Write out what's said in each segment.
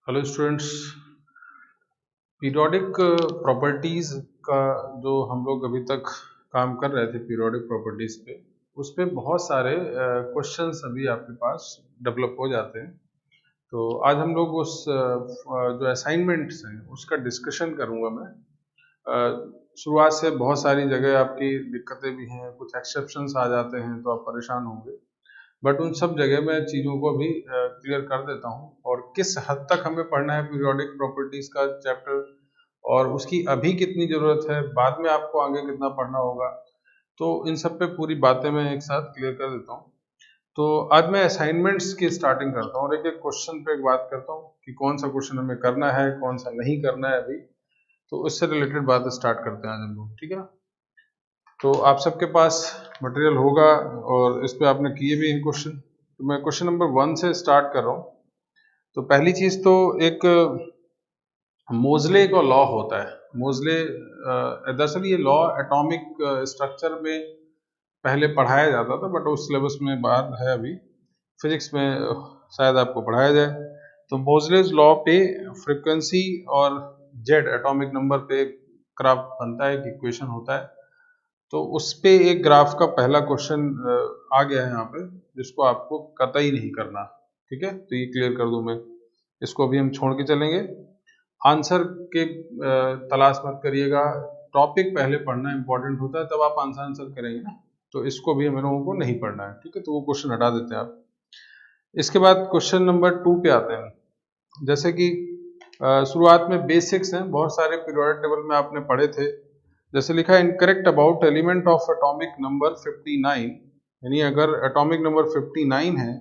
Hello students. Periodic properties का जो हम लोग अभी तक काम कर रहे थे पीरियोडिक प्रॉपर्टीज पे, उस पे बहुत सारे क्वेश्चंस अभी आपके पास डेवलप हो जाते हैं। तो आज हम लोग उस जो असाइनमेंट्स हैं उसका डिस्कशन करूंगा मैं। शुरुआत से बहुत सारी जगह आपकी दिक्कतें भी हैं, कुछ एक्सेप्शंस आ जाते हैं तो आप परेशान होंगे, बट उन सब जगह मैं चीज़ों को भी क्लियर कर देता हूँ और किस हद तक हमें पढ़ना है पीरियोडिक प्रॉपर्टीज का चैप्टर और उसकी अभी कितनी ज़रूरत है, बाद में आपको आगे कितना पढ़ना होगा। तो इन सब पे पूरी बातें मैं एक साथ क्लियर कर देता हूँ। तो आज मैं असाइनमेंट्स की स्टार्टिंग करता हूँ और एक एक क्वेश्चन पे एक बात करता हूँ कि कौन सा क्वेश्चन हमें करना है, कौन सा नहीं करना है अभी। तो उससे रिलेटेड बात स्टार्ट करते हैं आज हम लोग, ठीक है ना। तो आप सबके पास मटेरियल होगा और इस पे आपने किए भी हैं क्वेश्चन। तो मैं क्वेश्चन नंबर 1 से स्टार्ट कर रहा हूँ। तो पहली चीज तो एक मोजले का लॉ होता है। मोजले दरअसल ये लॉ एटॉमिक स्ट्रक्चर में पहले पढ़ाया जाता था, बट उस सिलेबस में बाहर है अभी। फिजिक्स में शायद आपको पढ़ाया जाए। तो मोजलेज लॉ पे फ्रीक्वेंसी और जेड एटॉमिक नंबर पे ग्राफ बनता है, एक इक्वेशन होता है। तो उस पे एक ग्राफ का पहला क्वेश्चन आ गया है यहाँ पे, जिसको आपको कतई नहीं करना, ठीक है। तो ये क्लियर कर दूं मैं, इसको अभी हम छोड़ के चलेंगे। आंसर के तलाश मत करिएगा, टॉपिक पहले पढ़ना इंपॉर्टेंट होता है, तब आप आंसर करेंगे ना। तो इसको भी हम लोगों को नहीं पढ़ना है, ठीक है। तो वो क्वेश्चन हटा देते हैं आप। इसके बाद क्वेश्चन नंबर 2 पे आते हैं। जैसे कि शुरुआत में बेसिक्स हैं, बहुत सारे पीरियोडिक टेबल में आपने पढ़े थे। जैसे लिखा है incorrect about element of atomic number 59, यानी अगर एटॉमिक नंबर 59 है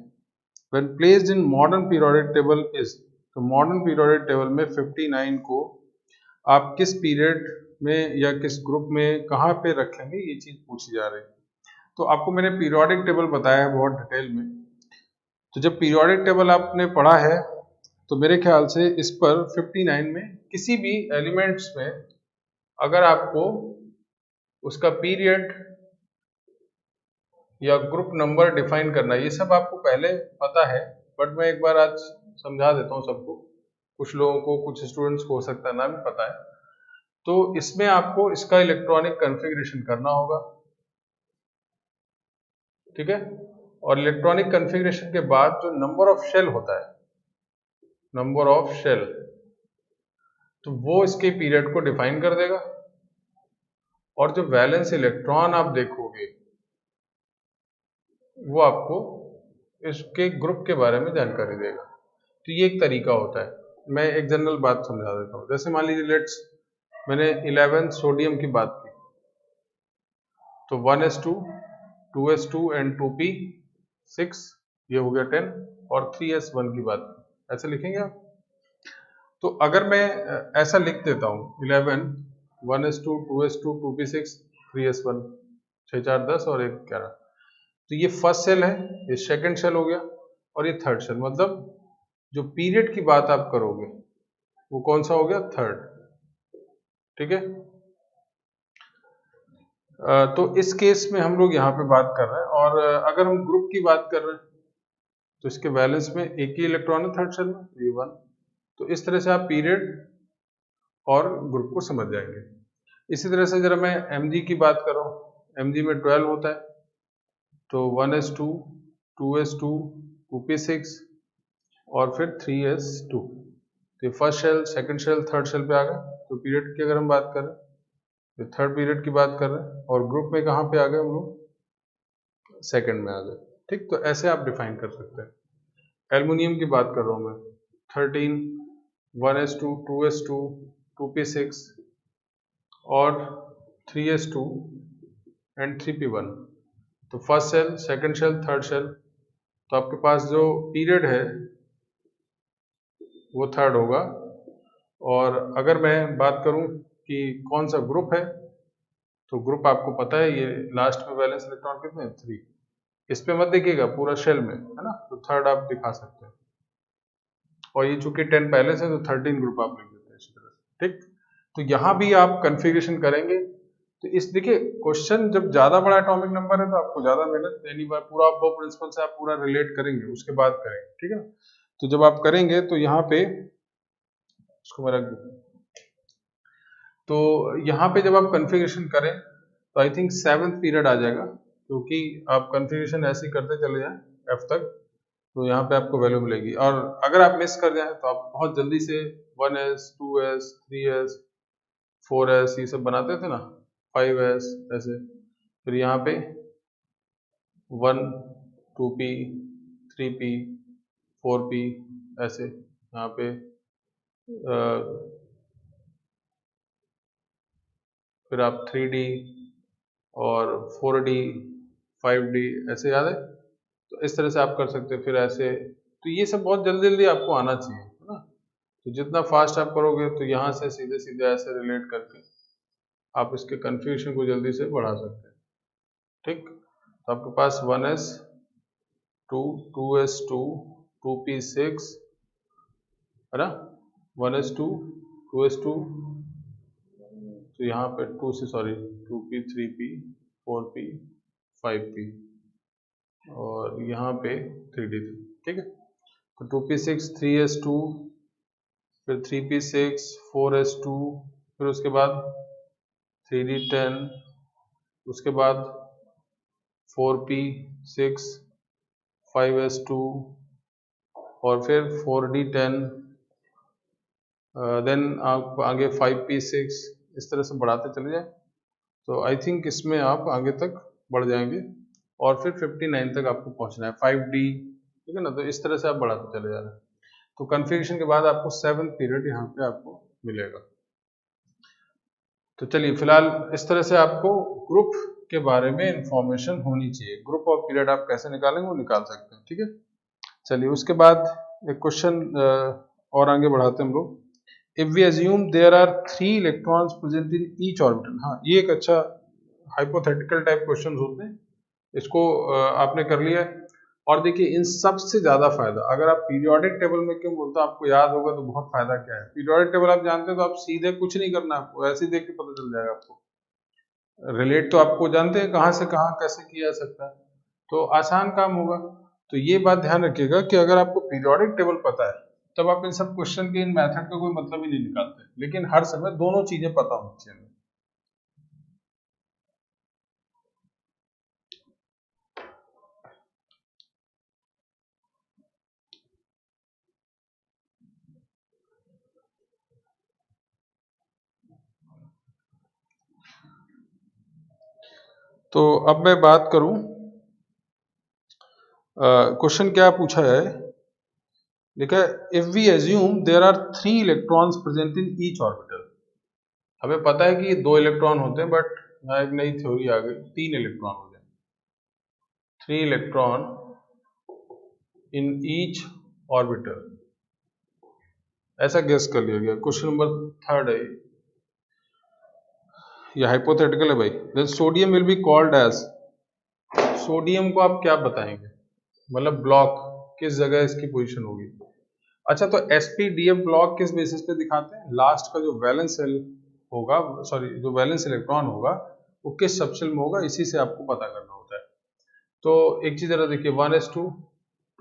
when placed in modern periodic table is. तो मॉडर्न पीरियोडिक टेबल में 59 को आप किस पीरियड में या किस ग्रुप में कहाँ पे रखेंगे, ये चीज पूछी जा रही है। तो आपको मैंने पीरियोडिक टेबल बताया है बहुत डिटेल में। तो जब पीरियोडिक टेबल आपने पढ़ा है तो मेरे ख्याल से इस पर 59 में किसी भी एलिमेंट्स में अगर आपको उसका पीरियड या ग्रुप नंबर डिफाइन करना, ये सब आपको पहले पता है, बट मैं एक बार आज समझा देता हूँ सबको। कुछ लोगों को, कुछ स्टूडेंट्स को हो सकता है ना भी पता है। तो इसमें आपको इसका इलेक्ट्रॉनिक कॉन्फ़िगरेशन करना होगा, ठीक है। और इलेक्ट्रॉनिक कॉन्फ़िगरेशन के बाद जो नंबर ऑफ शेल होता है, नंबर ऑफ शेल, तो वो इसके पीरियड को डिफाइन कर देगा। और जो वैलेंस इलेक्ट्रॉन आप देखोगे वो आपको इसके ग्रुप के बारे में जानकारी देगा। तो ये एक तरीका होता है। मैं एक जनरल बात समझा देता हूँ। जैसे मान लीजिए लेट्स, मैंने 11 सोडियम की बात की, तो 1s2, 2s2 एंड 2p6, ये हो गया 10, और 3s1 की बात की, ऐसे लिखेंगे आप। तो अगर मैं ऐसा लिख देता हूँ 11, 1s2, 2s2, 2p6, 3s1, 6 4 10 और 1 11। तो ये फर्स्ट सेल है, ये सेकंड सेल हो गया, और ये थर्ड सेल। मतलब जो पीरियड की बात आप करोगे वो कौन सा हो गया, थर्ड, ठीक है। तो इस केस में हम लोग यहाँ पे बात कर रहे हैं। और अगर हम ग्रुप की बात कर रहे हैं तो इसके वैलेंस में एक ही इलेक्ट्रॉन है थर्ड सेल में, ये 1। तो इस तरह से आप पीरियड और ग्रुप को समझ जाएंगे। इसी तरह से जरा मैं Mg की बात कर रहा हूँ, Mg में 12 होता है, तो 1s2, 2s2, 2p6 और फिर 3s2। तो ये first shell, second shell, third shell पे आ गए। तो पीरियड की अगर हम बात करें तो थर्ड पीरियड की बात कर रहे हैं, और ग्रुप में कहाँ पे आ गए हम लोग, सेकंड में आ गए, ठीक। तो ऐसे आप डिफाइन कर सकते हैं। एल्युमिनियम की बात कर रहा हूँ मैं, 13, 1s2, 2s2, 2p6 और 3s2 एंड 3p1। तो first shell, second shell, third shell, तो आपके पास जो पीरियड है वो थर्ड होगा। और अगर मैं बात करूं कि कौन सा ग्रुप है, तो ग्रुप आपको पता है, ये लास्ट में वैलेंस इलेक्ट्रॉन कितने हैं, 3। इस पे मत देखिएगा, पूरा शेल में है ना, तो थर्ड आप दिखा सकते हैं। और ये चूंकि 10 पहले से, तो 13 ग्रुप आप लिख देते हैं इसी तरह से, ठीक। तो यहाँ भी आप कन्फिग्रेशन करेंगे। तो इस, देखिए क्वेश्चन जब ज्यादा बड़ा एटॉमिक नंबर है तो आपको ज्यादा मेहनत देनी पड़े, पूरा आप वो प्रिंसिपल से आप पूरा रिलेट करेंगे, उसके बाद करेंगे, ठीक है। तो जब आप करेंगे तो यहाँ पे इसको मैं रख दूँ। तो यहाँ पे जब आप कन्फिग्रेशन करें तो आई थिंक 7th पीरियड आ जाएगा, क्योंकि आप कन्फिग्रेशन ऐसे ही करते चले जाएं F तक, तो यहाँ पे आपको वैल्यू मिलेगी। और अगर आप मिस कर जाएं तो आप बहुत जल्दी से 1s 2s 3s 4s ये सब बनाते थे ना, 5s ऐसे, फिर यहाँ पे 1 2p 3p 4p ऐसे यहाँ पे फिर आप 3D और 4D 5D ऐसे याद है, तो इस तरह से आप कर सकते हैं। फिर ऐसे, तो ये सब बहुत जल्दी जल्दी आपको आना चाहिए, है ना। तो जितना फास्ट आप करोगे तो यहाँ से सीधे सीधे ऐसे रिलेट करके आप इसके कन्फ्यूजन को जल्दी से बढ़ा सकते हैं। ठीक, तो आपके पास 1s 2 2s2 2p6 है ना, 1s2 2s2, तो यहाँ पे 2p 3p 4p 5p और यहाँ पे 3d, ठीक है। तो 2p6 3s2 फिर 3p6 4s2 फिर उसके बाद 3d10 उसके बाद 4p6 5s2 और फिर 4d10 देन आप आगे 5p6 इस तरह से बढ़ाते चले जाए, तो आई थिंक इसमें आप आगे तक बढ़ जाएंगे और फिर 59 तक आपको पहुंचना है 5D, ठीक है ना। तो इस तरह से आप बढ़ाते चले जा रहे हैं। तो कन्फिग्रेशन के बाद आपको 7th पीरियड यहाँ पे आपको मिलेगा। तो चलिए फिलहाल इस तरह से आपको ग्रुप के बारे में इंफॉर्मेशन होनी चाहिए। ग्रुप और पीरियड आप कैसे निकालेंगे वो निकाल सकते हैं, ठीक है। चलिए उसके बाद एक क्वेश्चन और आगे बढ़ाते हैं हम लोग। If we assume there are 3 electrons present in each orbital, हाँ ये एक अच्छा हाइपोथेटिकल टाइप क्वेश्चन होते हैं, इसको आपने कर लिया है। और देखिए इन सबसे ज्यादा फायदा, अगर आप पीरियोडिक टेबल में क्यों बोलते हो, आपको याद होगा तो बहुत फायदा क्या है। पीरियोडिक टेबल आप जानते हैं तो आप सीधे कुछ नहीं करना, आपको ऐसे ही देख के पता चल जाएगा। आपको रिलेट तो आपको जानते हैं कहाँ से कहाँ कैसे किया जा सकता है, तो आसान काम होगा। तो ये बात ध्यान रखिएगा कि अगर आपको पीरियोडिक टेबल पता है तब आप इन सब क्वेश्चन के इन मेथड का कोई मतलब ही नहीं निकालते, लेकिन हर समय दोनों चीजें पता होनी चाहिए। तो अब मैं बात करूं, क्वेश्चन क्या पूछा है, देखा, if we assume there are 3 electrons present in each orbital. हमें पता है कि 2 इलेक्ट्रॉन होते हैं, बट यहाँ एक नई थ्योरी आ गई, 3 इलेक्ट्रॉन हो जाए, 3 इलेक्ट्रॉन इन ईच ऑर्बिटल, ऐसा गेस कर लिया गया। क्वेश्चन नंबर 3 है ये, हाइपोथेटिकल है भाई। Then sodium will be called as, sodium को आप क्या बताएंगे, मतलब ब्लॉक किस जगह इसकी पोजीशन होगी। अच्छा, तो sp-df ब्लॉक किस बेसिस पे दिखाते हैं, लास्ट का जो वैलेंस सेल होगा, सॉरी जो वैलेंस इलेक्ट्रॉन होगा वो किस सबशेल में होगा, इसी से आपको पता करना होता है। तो एक चीज जरा देखिए, 1s2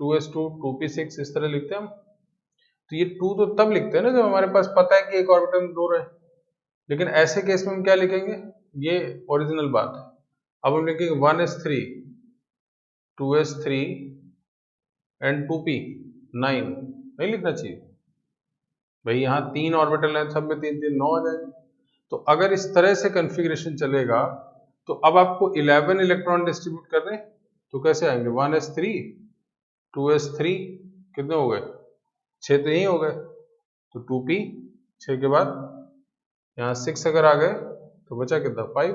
2s2 2p6 इस तरह लिखते हैं हम। तो ये 2 तो तब लिखते हैं ना जब हमारे पास पता है कि एक ऑर्बिटल में 2 रहे, लेकिन ऐसे केस में हम क्या लिखेंगे, ये ओरिजिनल बात है। अब हम लिखेंगे 1s3 2s3 एंड 2p9, नहीं लिखना चाहिए भाई, यहाँ 3 ऑर्बिटल हैं, सब में 3 3 9 आ जाएंगे। तो अगर इस तरह से कन्फिग्रेशन चलेगा तो अब आपको 11 इलेक्ट्रॉन डिस्ट्रीब्यूट करने, तो कैसे आएंगे, 1s3 2s3 कितने हो गए, 6 तो यही हो गए, तो 2p 6 के बाद यहाँ 6 अगर आ गए तो बचा कितना 5।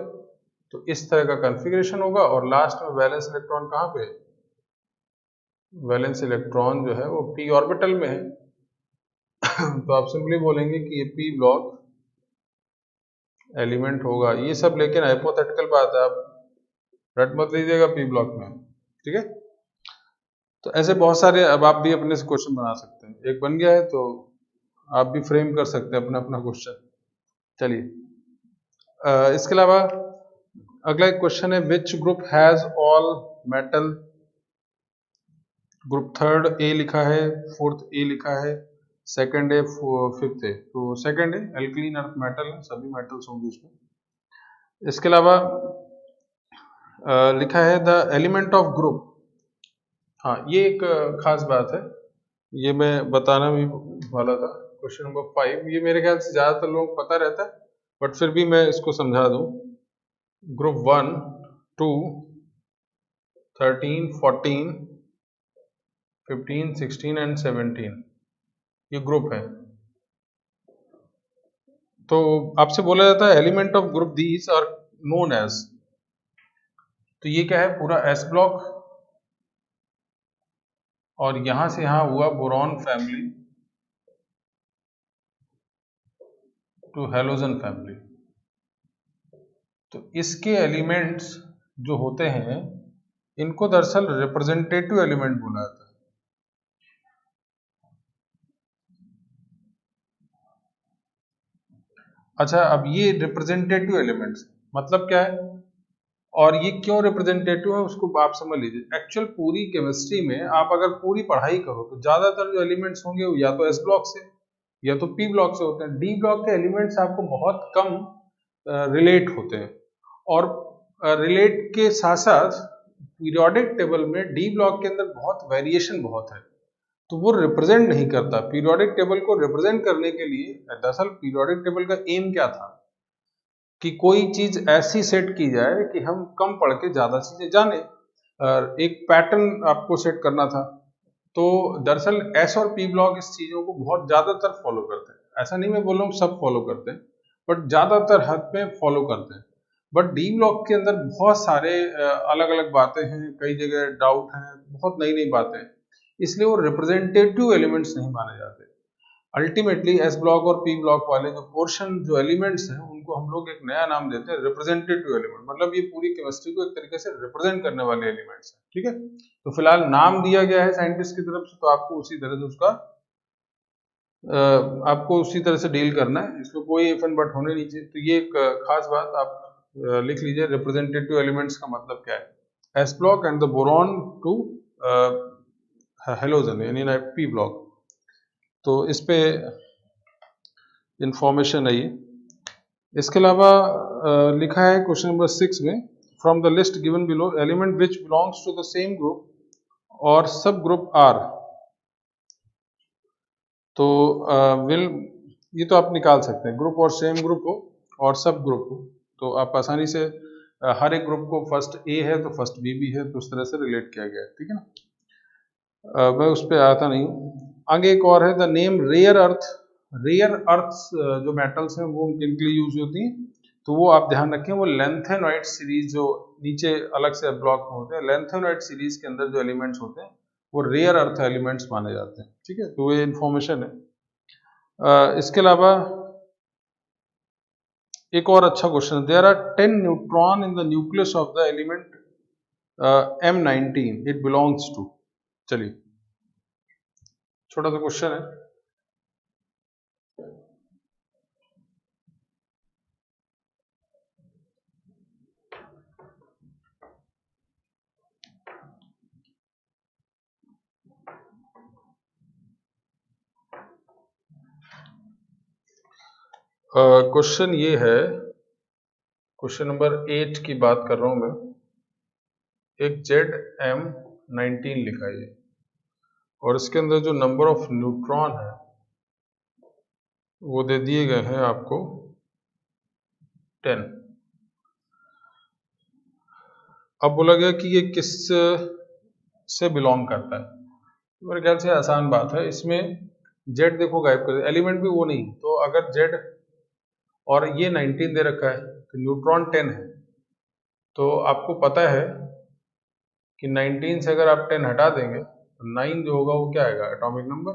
तो इस तरह का कन्फिग्रेशन होगा और लास्ट में वैलेंस इलेक्ट्रॉन कहाँ पे, वैलेंस इलेक्ट्रॉन जो है वो p ऑर्बिटल में है। तो आप सिंपली बोलेंगे कि ये p ब्लॉक एलिमेंट होगा, ये सब लेकिन हाइपोथेटिकल बात है, आप रट मत लीजिएगा p ब्लॉक में, ठीक है। तो ऐसे बहुत सारे, अब आप भी अपने से क्वेश्चन बना सकते हैं, एक बन गया है तो आप भी फ्रेम कर सकते हैं अपना अपना क्वेश्चन। चलिए इसके अलावा अगला एक क्वेश्चन है, which group has all metal, group 3rd A लिखा है, 4th A लिखा है, सेकंड है, फिफ्थ है। तो सेकंड है, एल्कलीन अर्थ मेटल है, सभी मेटल्स होंगे इसमें। इसके अलावा लिखा है द एलिमेंट ऑफ ग्रुप। हाँ, ये एक खास बात है, ये मैं बताना भी वाला था। क्वेश्चन नंबर 5, ये मेरे ख्याल से ज्यादातर लोगों को पता रहता है, बट फिर भी मैं इसको समझा दूं। ग्रुप 1, 2, 13, 14, 15, 16 एंड 17 ये ग्रुप है। तो आपसे बोला जाता है element of group these are known as. तो ये क्या है, पूरा एस ब्लॉक और यहां से यहां हुआ boron family to halogen family. तो इसके एलिमेंट्स जो होते हैं इनको दरअसल रिप्रेजेंटेटिव एलिमेंट बोला जाता है। अच्छा, अब ये रिप्रेजेंटेटिव एलिमेंट्स मतलब क्या है और ये क्यों रिप्रेजेंटेटिव है उसको आप समझ लीजिए। एक्चुअल पूरी केमिस्ट्री में आप अगर पूरी पढ़ाई करो तो ज्यादातर जो एलिमेंट्स होंगे वो या तो एस ब्लॉक से या तो पी ब्लॉक से होते हैं। डी ब्लॉक के एलिमेंट्स आपको बहुत कम रिलेट होते हैं, और रिलेट के साथ साथ पीरियोडिक टेबल में डी ब्लॉक के अंदर बहुत वेरिएशन बहुत है, तो वो रिप्रेजेंट नहीं करता। पीरियोडिक टेबल को रिप्रेजेंट करने के लिए दरअसल पीरियोडिक टेबल का एम क्या था कि कोई चीज ऐसी सेट की जाए कि हम कम पढ़ के ज्यादा चीजें जाने, एक पैटर्न आपको सेट करना था। तो दरअसल एस और पी ब्लॉक इस चीजों को बहुत ज्यादातर फॉलो करते हैं। ऐसा नहीं मैं बोल रहा हूँ सब फॉलो करते हैं, बट ज्यादातर हद पे फॉलो करते हैं। बट डी ब्लॉक के अंदर बहुत सारे अलग अलग बातें हैं, कई जगह डाउट हैं, बहुत नई नई बातें हैं, इसलिए वो रिप्रेजेंटेटिव एलिमेंट्स नहीं माने जाते। अल्टीमेटली एस ब्लॉक और पी ब्लॉक वाले जो पोर्शन जो एलिमेंट्स हैं उनको हम लोग एक नया नाम देते हैं रिप्रेजेंटेटिव एलिमेंट। मतलब ये पूरी केमिस्ट्री को एक तरीके से रिप्रेजेंट करने वाले एलिमेंट्स हैं। ठीक है, तो फिलहाल नाम दिया गया है साइंटिस्ट की तरफ से, तो आपको उसी तरह से उसका आपको उसी तरह से डील करना है, इसमें कोई इफ एंड बट होने नहीं चाहिए। तो ये एक खास बात आप लिख लीजिए, रिप्रेजेंटेटिव एलिमेंट्स का मतलब क्या है। S block and the boron to halogen यानी पी ब्लॉक। तो इस पे इंफॉर्मेशन है ये। इसके अलावा लिखा है क्वेश्चन नंबर 6 में, from the list given below element which belongs to the same group और सब ग्रुप आर। तो विल ये तो आप निकाल सकते हैं, ग्रुप और सेम ग्रुप हो और सब ग्रुप हो, तो आप आसानी से हर एक ग्रुप को फर्स्ट ए है तो फर्स्ट बी भी है, तो उस तरह से रिलेट किया गया है। ठीक है ना, मैं उस पर आता नहीं हूँ। आगे एक और है the name rare earth. Rare earths जो मेटल्स हैं वो इनके लिए यूज होती हैं, तो वो आप ध्यान रखें। वो लेंथेनॉइड सीरीज जो नीचे अलग से ब्लॉक में होते हैं, लेंथेनॉइड सीरीज के अंदर जो एलिमेंट्स होते हैं वो रेयर अर्थ एलिमेंट्स माने जाते हैं। ठीक है, तो ये इंफॉर्मेशन है। इसके अलावा एक और अच्छा question, there are 10 neutron in the nucleus of the element M19, it belongs to. चलिए, छोटा सा क्वेश्चन है। क्वेश्चन ये है, क्वेश्चन नंबर 8 की बात कर रहा हूं मैं। एक ZM19 लिखा है और इसके अंदर जो नंबर ऑफ न्यूट्रॉन है वो दे दिए गए हैं आपको 10। अब बोला गया कि ये किस से बिलोंग करता है। मेरे ख्याल से आसान बात है, इसमें जेड देखो गायब कर, एलिमेंट भी वो नहीं, तो अगर जेड और ये 19 दे रखा है तो न्यूट्रॉन 10 है, तो आपको पता है कि 19 से अगर आप 10 हटा देंगे तो 9 जो होगा वो क्या आएगा, एटॉमिक नंबर,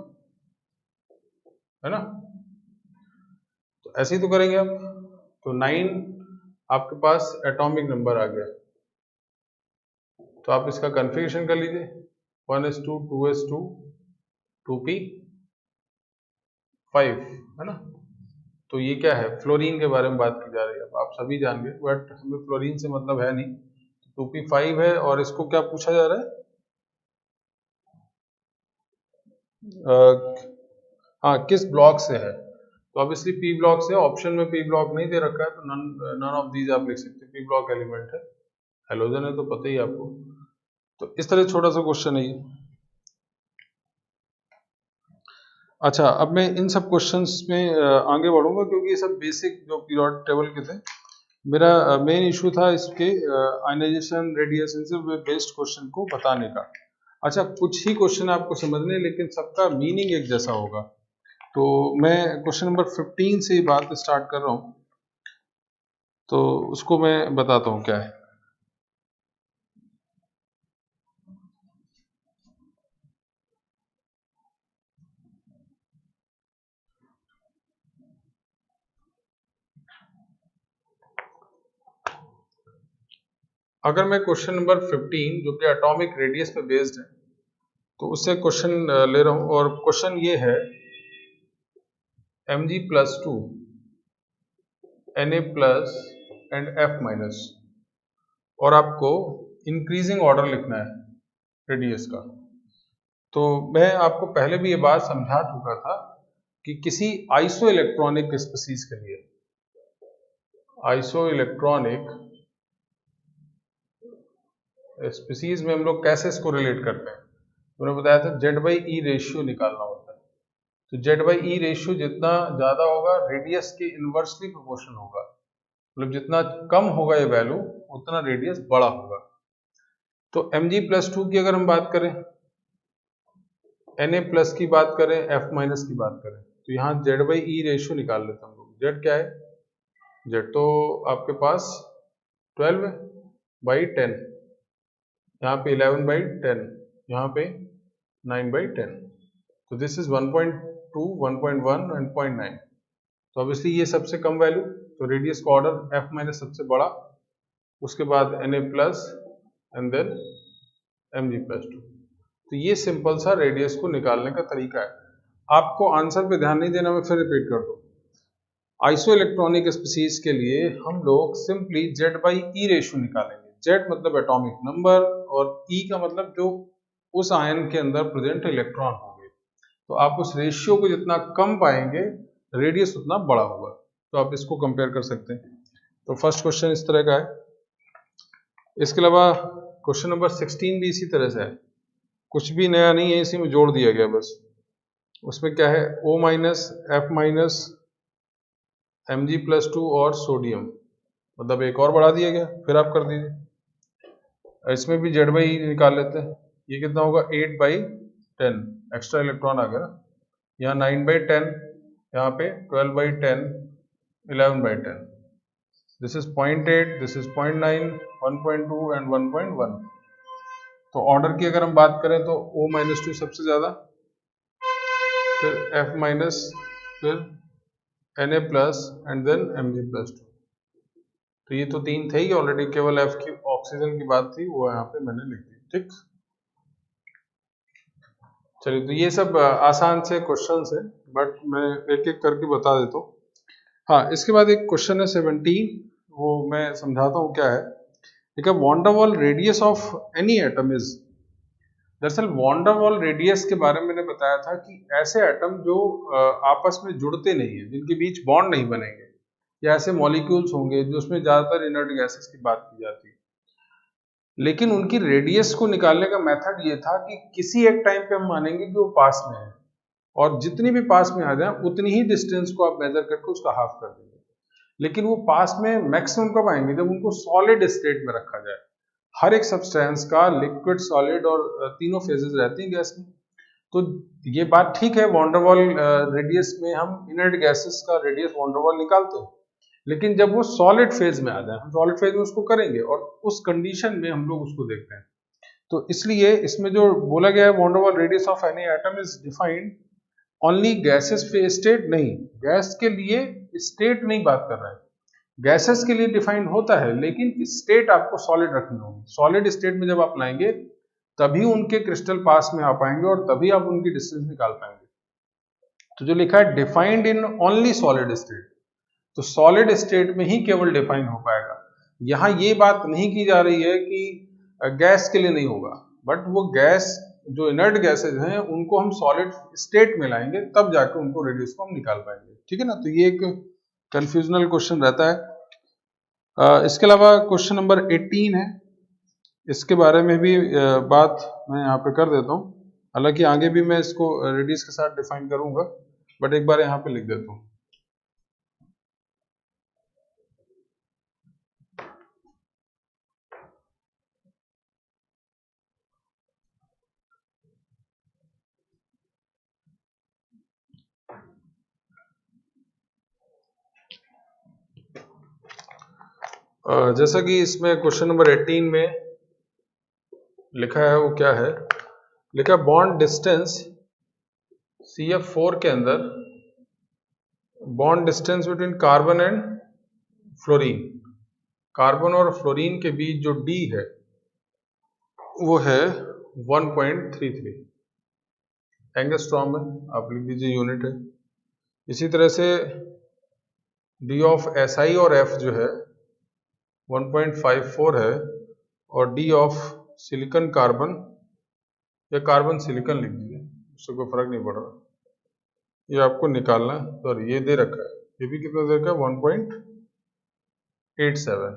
है ना। तो ऐसे ही तो करेंगे आप, तो 9 आपके पास एटॉमिक नंबर आ गया। तो आप इसका कन्फिगरेशन कर लीजिए, 1s2 2s2 2p5, है ना। तो ये क्या है, फ्लोरीन के बारे में बात की जा रही है। अब आप सभी जान गए, बट हमें फ्लोरीन से मतलब है नहीं। 2p5 है और इसको क्या पूछा जा रहा है, हाँ, किस ब्लॉक से है, तो ऑब्वियसली पी ब्लॉक से। ऑप्शन में पी ब्लॉक नहीं दे रखा है तो नन ऑफ दीज आप लिख सकते हैं, पी ब्लॉक एलिमेंट है। हेलोजन है तो पता ही है आपको। तो इस तरह छोटा सा क्वेश्चन है ये। अच्छा, अब मैं इन सब क्वेश्चंस में आगे बढ़ूंगा क्योंकि ये सब बेसिक जो पीरियोडिक टेबल के थे। मेरा मेन इशू था इसके आयनाइजेशन, रेडियस, इन सब बेस्ड क्वेश्चन को बताने का। अच्छा, कुछ ही क्वेश्चन आपको समझने, लेकिन सबका मीनिंग एक जैसा होगा। तो मैं क्वेश्चन नंबर 15 से ही बात स्टार्ट कर रहा हूँ, तो उसको मैं बताता हूँ क्या है। अगर मैं क्वेश्चन नंबर 15 जो कि एटॉमिक रेडियस पे बेस्ड है, तो उससे क्वेश्चन ले रहा हूँ, और क्वेश्चन ये है Mg+2 Na plus and F minus, और आपको इंक्रीजिंग ऑर्डर लिखना है रेडियस का। तो मैं आपको पहले भी ये बात समझा चुका था कि किसी आइसो इलेक्ट्रॉनिक स्पीसीज के लिए, आइसो इलेक्ट्रॉनिक स्पीसीज में हम लोग कैसे इसको रिलेट करते हैं। मैंने बताया था Z/E रेशियो निकालना होता है। तो Z/E रेशियो जितना ज्यादा होगा, रेडियस के इनवर्सली प्रोपोर्शन होगा, मतलब जितना कम होगा ये वैल्यू, उतना रेडियस बड़ा होगा। तो Mg+2 की अगर हम बात करें, Na प्लस की बात करें, F माइनस की बात करें, तो यहाँ Z/E रेशियो निकाल लेते हैं हम लोग। Z क्या है? Z तो आपके पास 12/10, यहाँ पे 11/10, यहाँ पे 9/10। तो दिस इज 1.2, 1.1 एंड 0.9। तो ऑब्वियसली ये सबसे कम वैल्यू, तो रेडियस का ऑर्डर F माइनस सबसे बड़ा, उसके बाद Na plus and then Mg+2। तो ये सिंपल सा रेडियस को निकालने का तरीका है। आपको आंसर पे ध्यान नहीं देना, मैं फिर रिपीट कर दूं। आइसो इलेक्ट्रॉनिक स्पीसीज के लिए हम लोग सिंपली Z/E रेशियो निकालेंगे। Z मतलब एटॉमिक नंबर, और E का मतलब जो उस आयन के अंदर प्रेजेंट इलेक्ट्रॉन होंगे। तो आप उस रेशियो को जितना कम पाएंगे, रेडियस उतना बड़ा होगा। तो आप इसको कंपेयर कर सकते हैं। तो फर्स्ट क्वेश्चन इस तरह का है। इसके अलावा क्वेश्चन नंबर 16 भी इसी तरह से है, कुछ भी नया नहीं है, इसी में जोड़ दिया गया बस। उसमें क्या है, O minus, F minus, Mg+2 और सोडियम, मतलब एक और बढ़ा दिया गया, फिर आप कर दीजिए। इसमें भी Z/E निकाल लेते हैं। ये कितना होगा, 8/10, एक्स्ट्रा इलेक्ट्रॉन आ गया ना। यहाँ 9/10, यहाँ पे 12/10, 11/10। This is 0.8, this is 0.9, 1.2 and 1.1। तो ऑर्डर की अगर हम बात करें तो O-2 सबसे ज्यादा, फिर F माइनस, फिर Na plus and then Mg+2। तो ये तो तीन थे ही ऑलरेडी, केवल F की ऑक्सीजन की बात थी, वो यहाँ पे मैंने लिख दी। ठीक, चलिए, तो ये सब आसान से क्वेश्चन है, बट मैं एक एक करके बता देता हूँ। हाँ, इसके बाद एक क्वेश्चन है 17, वो मैं समझाता हूँ क्या है। ठीक है, van der Waals radius of any atom is. दरअसल वॉन्डरवॉल रेडियस के बारे में मैंने बताया था कि ऐसे एटम जो आपस में जुड़ते नहीं है, जिनके बीच बॉन्ड नहीं बनेंगे, या ऐसे मॉलिक्यूल्स होंगे जो उसमें ज्यादातर इनर्ट गैसेस की बात की जाती है। लेकिन उनकी रेडियस को निकालने का मेथड ये था कि किसी एक टाइम पे हम मानेंगे कि वो पास में है, और जितनी भी पास में आ जाए उतनी ही डिस्टेंस को आप मेजर करके उसका हाफ कर देंगे। लेकिन वो पास में मैक्सिमम कब आएंगे, जब उनको सॉलिड स्टेट में रखा जाए। हर एक सब्सटेंस का लिक्विड, सॉलिड और तीनों फेजेस रहती हैं गैस में। तो ये बात ठीक है, वॉन्डरवॉल रेडियस में हम इनर्ट गैसेस का रेडियस वॉन्डरवॉल निकालते हैं, लेकिन जब वो सॉलिड फेज में आ जाए, हम सॉलिड फेज में उसको करेंगे, और उस कंडीशन में हम लोग उसको देखते हैं। तो इसलिए इसमें जो बोला गया है, van der Waals radius of any atom is defined only gases पे स्टेट, नहीं, गैस के लिए स्टेट नहीं बात कर रहा है। गैसेस के लिए डिफाइंड होता है, लेकिन स्टेट आपको सॉलिड रखनी होगी। सॉलिड स्टेट में जब आप लाएंगे, तभी उनके क्रिस्टल पास में आ पाएंगे, और तभी आप उनकी डिस्टेंस निकाल पाएंगे। तो जो लिखा है defined in only solid state, तो सॉलिड स्टेट में ही केवल डिफाइन हो पाएगा। यहाँ ये बात नहीं की जा रही है कि गैस के लिए नहीं होगा, बट वो गैस जो इनर्ट गैसेज हैं उनको हम सॉलिड स्टेट में लाएंगे, तब जाके उनको रेडियस को हम निकाल पाएंगे। ठीक है ना, तो ये एक कंफ्यूजनल क्वेश्चन रहता है। इसके अलावा क्वेश्चन नंबर 18 है, इसके बारे में भी बात मैं यहाँ पे कर देता हूँ। हालांकि आगे भी मैं इसको रेडियस के साथ डिफाइन करूंगा, बट एक बार यहाँ पे लिख देता हूँ। जैसा कि इसमें क्वेश्चन नंबर 18 में लिखा है, वो क्या है, लिखा है बॉन्ड डिस्टेंस CF4 के अंदर bond distance between carbon and fluorine, carbon और फ्लोरीन के बीच जो D है वो है 1.33 एंगस्ट्रॉम में, आप लिख दीजिए यूनिट है। इसी तरह से D ऑफ SI और F जो है 1.54 है, और D ऑफ सिलिकॉन कार्बन या कार्बन सिलिकॉन लिख दीजिए, उससे कोई फर्क नहीं पड़ रहा, ये आपको निकालना है। तो ये दे रखा है, ये भी कितना दे रखा है 1.87,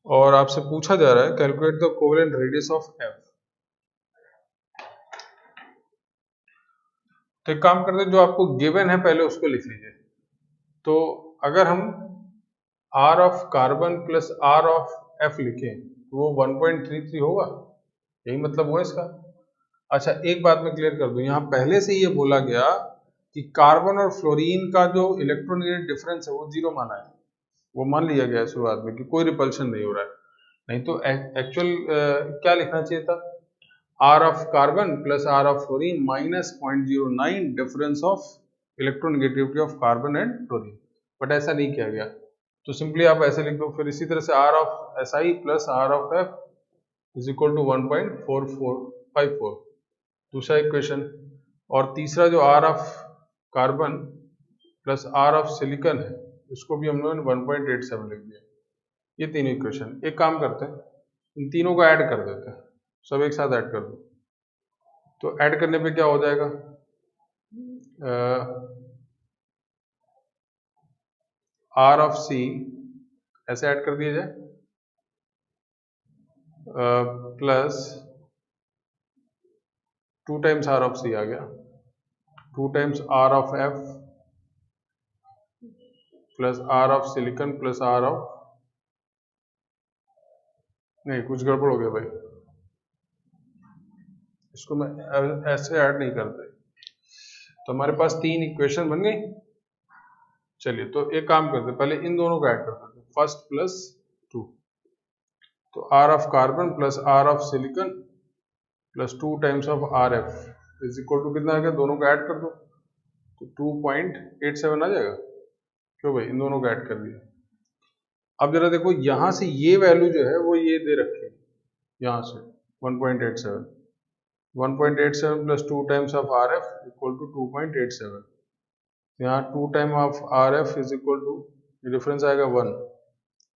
और आपसे पूछा जा रहा है calculate the covalent radius of F। तो एक काम करते हैं, जो आपको गिवन है पहले उसको लिख लीजिए। तो अगर हम R of carbon plus R of F लिखें तो वो 1.33 होगा, यही मतलब हुआ इसका। अच्छा, एक बात मैं क्लियर कर दूं, यहाँ पहले से ये बोला गया कि कार्बन और फ्लोरीन का जो इलेक्ट्रोनेगेटिव डिफरेंस है वो 0 माना है, वो मान लिया गया है शुरुआत में कि कोई रिपल्शन नहीं हो रहा है। नहीं तो एक्चुअल क्या लिखना चाहिए था, R of carbon plus R of fluorine minus 0.09 difference of electronegativity of carbon and fluorine, but ऐसा नहीं किया गया। तो सिंपली आप ऐसे लिख दो। फिर इसी तरह से R of SI plus R of F is equal to 1.4454, दूसरा इक्वेशन। और तीसरा जो R of carbon plus R of silicon है, इसको भी हम लोगों ने 1.87 लिख दिया। ये तीन इक्वेशन। एक काम करते हैं, इन तीनों को ऐड कर देते हैं, सब एक साथ ऐड कर दो। तो ऐड करने पे क्या हो जाएगा, R ऑफ C ऐसे ऐड कर दिया जाए, plus 2 times R of C आ गया, 2 times R of F plus R of silicon plus R of, नहीं कुछ गड़बड़ हो गया भाई, इसको मैं ऐसे ऐड नहीं करते। तो हमारे पास तीन इक्वेशन बन गई। चलिए, तो एक काम करते हैं, पहले इन दोनों को ऐड कर देते हैं, फर्स्ट प्लस 2, तो R of carbon plus R of silicon plus 2 times of RF is equal to कितना आ गया, दोनों को ऐड कर दो तो 2.87 आ जाएगा। क्यों भाई, इन दोनों को ऐड कर दिया। अब जरा देखो, यहां से ये वैल्यू जो है वो ये दे रखी है, यहां से 1.87, 1.87 plus 2 times of RF equal to 2.87, यहाँ 2 time of RF is equal to, difference आएगा 1,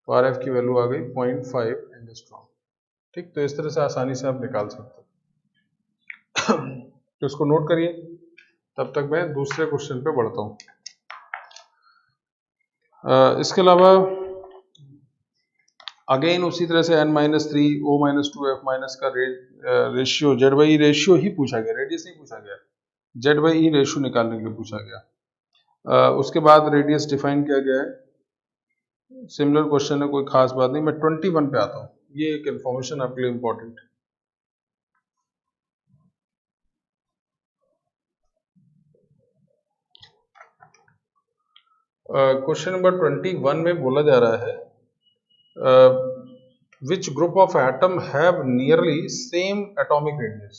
तो RF की वैल्यू आ गई 0.5 एंगस्ट्रॉम। ठीक, तो इस तरह से आसानी से आप निकाल सकते हो। तो इसको नोट करिए, तब तक मैं दूसरे क्वेश्चन पे बढ़ता हूँ। इसके अलावा अगेन उसी तरह से n-3 O-2 F- का रेशियो Z/E रेशियो ही पूछा गया, रेडियस नहीं पूछा गया, Z/E रेशियो निकालने के लिए पूछा गया। उसके बाद रेडियस डिफाइन किया गया है, सिमिलर क्वेश्चन है, कोई खास बात नहीं। मैं 21 पे आता हूँ, ये एक इंफॉर्मेशन आपके लिए इंपॉर्टेंट है। क्वेश्चन नंबर 21 में बोला जा रहा है, which group of atom have nearly same atomic radius,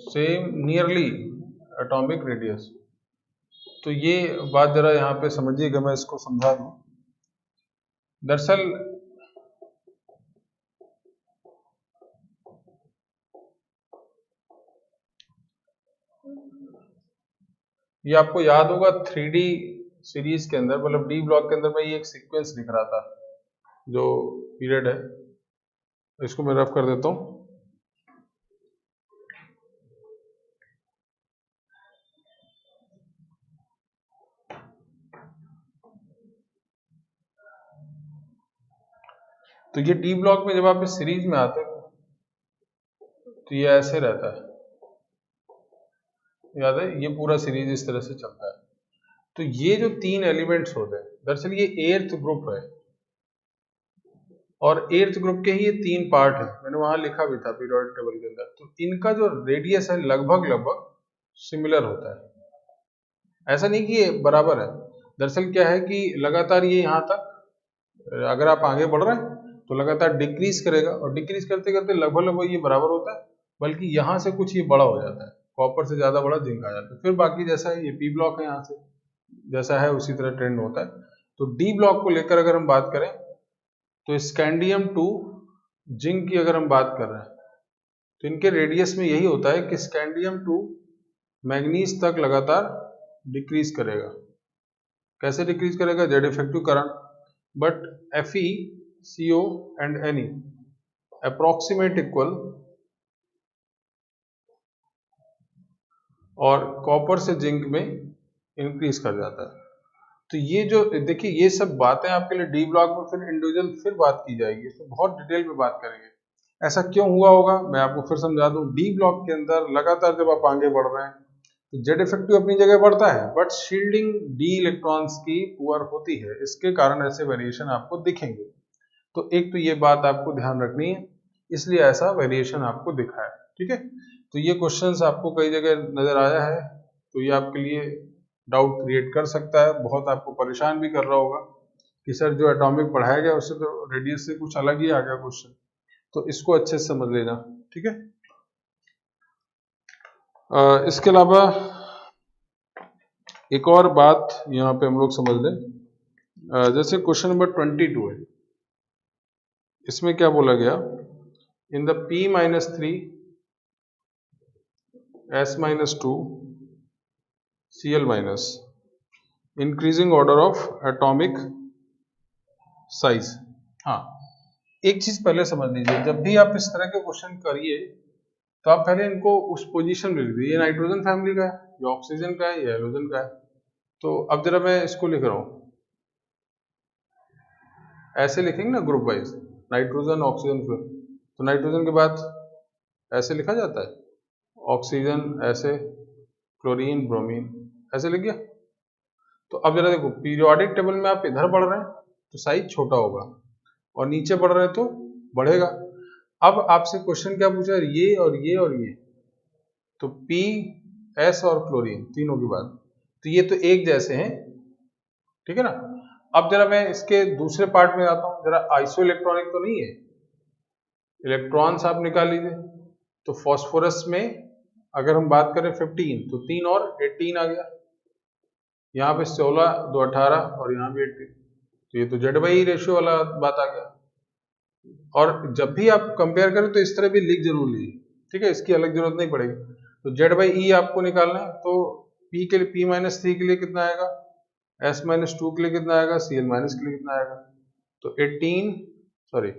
same nearly atomic radius। तो ये बात जरा यहाँ पे समझिएगा, मैं इसको समझा दूं। दरअसल ये आपको याद होगा 3D सीरीज के अंदर, मतलब डी ब्लॉक के अंदर मैं ये एक सीक्वेंस लिख रहा था जो पीरियड है, इसको मैं रफ कर देता हूँ। तो ये डी ब्लॉक में जब आप इस सीरीज में आते हो तो ये ऐसे रहता है, याद है, ये पूरा सीरीज इस तरह से चलता है। तो ये जो तीन एलिमेंट्स होते हैं, दरअसल ये एर्थ ग्रुप है और एर्थ ग्रुप के ही ये तीन पार्ट है, मैंने वहां लिखा भी था पीरियोडिक टेबल के अंदर। तो इनका जो रेडियस है लगभग लगभग सिमिलर होता है, ऐसा नहीं कि ये बराबर है। दरअसल क्या है कि लगातार ये यहाँ तक, अगर आप आगे बढ़ रहे हैं तो लगातार डिक्रीज करेगा और डिक्रीज करते करते लगभग लगभग ये बराबर होता है, बल्कि यहाँ से कुछ ये बड़ा हो जाता है, कॉपर से ज्यादा बड़ा जिंक आ जाता है। फिर बाकी जैसा है ये पी ब्लॉक है, यहाँ से जैसा है उसी तरह ट्रेंड होता है। तो डी ब्लॉक को लेकर अगर हम बात करें तो स्कैंडियम टू जिंक की अगर हम बात कर रहे हैं तो इनके रेडियस में यही होता है कि स्कैंडियम टू मैग्नीज तक लगातार डिक्रीज करेगा। कैसे डिक्रीज करेगा? Z effective current, but Fe, CO and Ne approximate equal, और कॉपर से जिंक में इंक्रीज कर जाता है। तो ये जो देखिए ये सब बातें आपके लिए डी ब्लॉक में फिर इंडिविजुअल फिर बात की जाएगी, इसमें बहुत डिटेल में बात करेंगे ऐसा क्यों हुआ होगा, मैं आपको फिर समझा दूं। डी ब्लॉक के अंदर लगातार जब आप आगे बढ़ रहे हैं तो जेड इफेक्टिव अपनी जगह बढ़ता है, बट शील्डिंग डी इलेक्ट्रॉन्स की पुअर होती है, इसके कारण ऐसे वेरिएशन आपको दिखेंगे। तो एक तो ये बात आपको ध्यान रखनी है, इसलिए ऐसा वेरिएशन आपको दिखा है, ठीक है। तो ये क्वेश्चंस आपको कई जगह नजर आया है, तो ये आपके लिए डाउट क्रिएट कर सकता है, बहुत आपको परेशान भी कर रहा होगा कि सर जो एटॉमिक पढ़ाया गया उससे तो रेडियस से कुछ अलग ही आ गया क्वेश्चन। तो इसको अच्छे से समझ लेना, ठीक है। इसके अलावा एक और बात यहाँ पे हम लोग समझ लें, जैसे क्वेश्चन नंबर 22 है, इसमें क्या बोला गया, in the P-3 S-2 Cl- increasing order of atomic size. हाँ, एक चीज पहले समझ लीजिए, जब भी आप इस तरह के क्वेश्चन करिए तो आप पहले इनको उस पोजीशन में लिख दीजिए, ये नाइट्रोजन फैमिली का है, ये ऑक्सीजन का है, ये हेलोजन का है। तो अब जरा मैं इसको लिख रहा हूं, ऐसे लिखेंगे ना ग्रुप वाइज, नाइट्रोजन ऑक्सीजन, तो नाइट्रोजन के बाद ऐसे लिखा जाता है, ऑक्सीजन ऐसे, क्लोरीन ब्रोमीन, ऐसे लिख गया। तो अब जरा देखो, पीरियोडिक टेबल में आप इधर बढ़ रहे हैं तो साइज छोटा होगा और नीचे बढ़ रहे हैं तो बढ़ेगा। अब आपसे क्वेश्चन क्या पूछा, ये और ये और ये, तो P, S और क्लोरीन तीनों की बात, तो ये तो एक जैसे हैं, ठीक है ना। अब जरा मैं इसके दूसरे पार्ट में आता हूं, जरा आइसो इलेक्ट्रॉनिक तो नहीं है, इलेक्ट्रॉन्स आप निकाल लीजिए। तो फॉस्फोरस में अगर हम बात करें 15, तो 3 और 18 आ गया, यहाँ पे 16, 2 18 और यहाँ भी 18, तो ये तो जेड बाई रेशियो वाला बात आ गया। और जब भी आप कंपेयर करें तो इस तरह भी लिख जरूर लीजिए, ठीक है, इसकी अलग जरूरत नहीं पड़ेगी। तो जेड बाई ई आपको निकालना है, तो P के लिए P-3 के लिए कितना आएगा, S-2 के लिए कितना आएगा, Cl- के लिए कितना आएगा, तो 18 सॉरी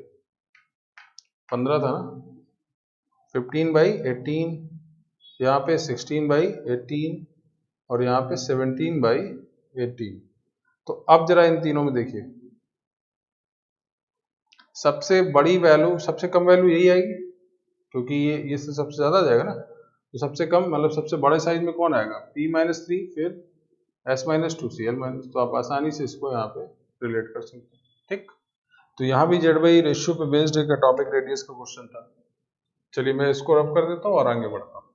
15 था ना, 15/18, यहाँ पे 16/18 और यहाँ पे 17/18। तो अब जरा इन तीनों में देखिए, सबसे बड़ी वैल्यू सबसे कम वैल्यू यही आएगी, क्योंकि ये सबसे ज्यादा जाएगा ना, तो सबसे कम मतलब सबसे बड़े साइज में कौन आएगा, P-3 फिर S-2 Cl-, तो आप आसानी से इसको यहाँ पे रिलेट कर सकते हैं, ठीक। तो यहाँ भी जेड बाई रेशियो पे बेस्ड एक एटॉमिक रेडियस का क्वेश्चन था। चलिए मैं इसको रब कर देता हूँ और आगे बढ़ता हूँ।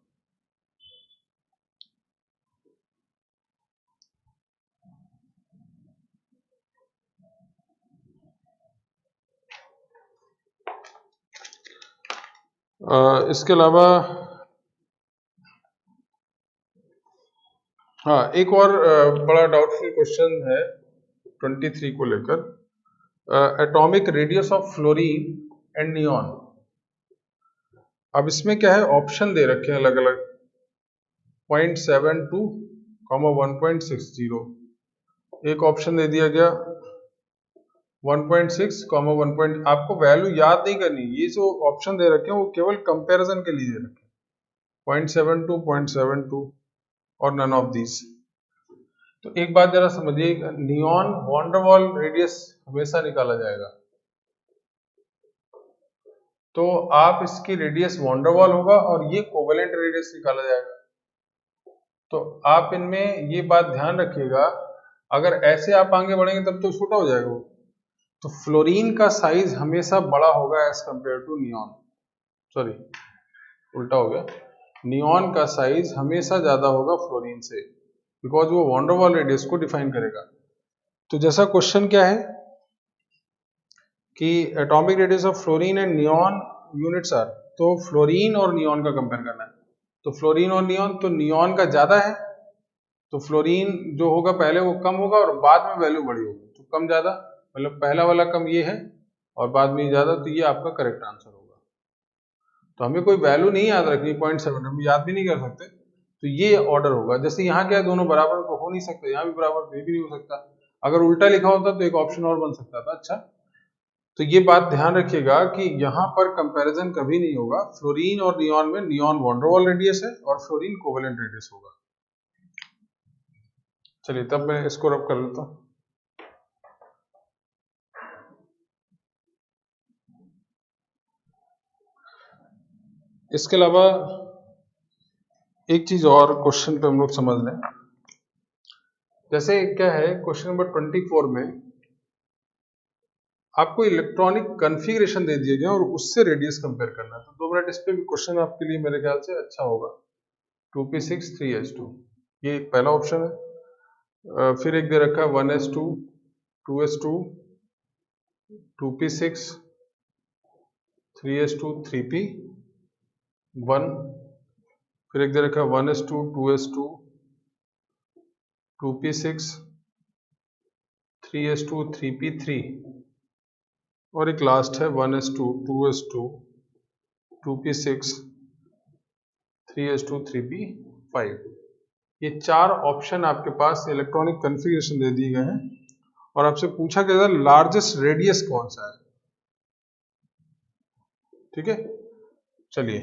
इसके अलावा हाँ, एक और बड़ा डाउटफुल क्वेश्चन है 23 को लेकर, atomic radius of fluorine and neon. अब इसमें क्या है, ऑप्शन दे रखे हैं अलग अलग, 0.72, 1.60, एक ऑप्शन दे दिया गया 1.6, 1. आपको वैल्यू याद नहीं करनी, ये जो ऑप्शन दे रखे हैं वो केवल कंपैरिजन के लिए दे रखे हैं, 0.72, 0.72 और नन ऑफ दीज। तो एक बात जरा समझिए, neon van der Waals radius हमेशा निकाला जाएगा, तो आप इसकी रेडियस वॉन्डरवॉल होगा और ये कोवेलेंट रेडियस निकाला जाएगा। तो आप इनमें ये बात ध्यान रखिएगा, अगर ऐसे आप आगे बढ़ेंगे तब तो छोटा हो जाएगा वो। तो फ्लोरीन का साइज हमेशा बड़ा होगा as compare to neon, sorry उल्टा हो गया, नियॉन का साइज हमेशा ज्यादा होगा फ्लोरीन से, बिकॉज वो वॉन्डरवॉल रेडियस को डिफाइन करेगा। तो जैसा क्वेश्चन क्या है कि atomic radius of fluorine and neon units are, तो फ्लोरीन और नियॉन का कंपेयर करना है। तो फ्लोरीन और नियॉन, तो नियॉन का ज्यादा है, तो फ्लोरीन जो होगा पहले वो कम होगा और बाद में वैल्यू बड़ी होगी, तो कम ज्यादा, मतलब पहला वाला कम ये है और बाद में ज्यादा, तो ये आपका करेक्ट आंसर होगा। तो हमें कोई वैल्यू नहीं याद रखनी, 0.7 हम याद भी नहीं कर सकते, तो ये ऑर्डर होगा। जैसे यहाँ क्या है, दोनों बराबर तो हो नहीं सकते, यहाँ भी बराबर तो ये भी नहीं हो सकता, अगर उल्टा लिखा होता तो एक ऑप्शन और बन सकता था। अच्छा, तो ये बात ध्यान रखिएगा कि यहाँ पर कंपैरिजन कभी नहीं होगा। फ्लोरीन और नियॉन में नियॉन वॉन्डरवॉल रेडियस है और फ्लोरीन कोवेलेंट रेडियस होगा। चलिए तब मैं इसको रब कर लेता हूँ। इसके अलावा एक चीज और क्वेश्चन पे हम लोग समझ लें, जैसे क्या है क्वेश्चन नंबर 24 में आपको इलेक्ट्रॉनिक कॉन्फ़िगरेशन दे दिए गए और उससे रेडियस कंपेयर करना है। तो 2 मिनट इस पे भी क्वेश्चन आपके लिए मेरे ख्याल से अच्छा होगा। 2p6 3s2 ये पहला ऑप्शन है। फिर एक दे रखा है 1s2 2s2 2p6 3s2 3p1, फिर एक दे रखा है 1s2 2s2 2p6 3s2 3p3 और एक लास्ट है 1s2 2s2 2p6 3s2 3p5। ये 4 ऑप्शन आपके पास इलेक्ट्रॉनिक कॉन्फ़िगरेशन दे दिए गए हैं और आपसे पूछा गया था लार्जेस्ट रेडियस कौन सा है। ठीक है, चलिए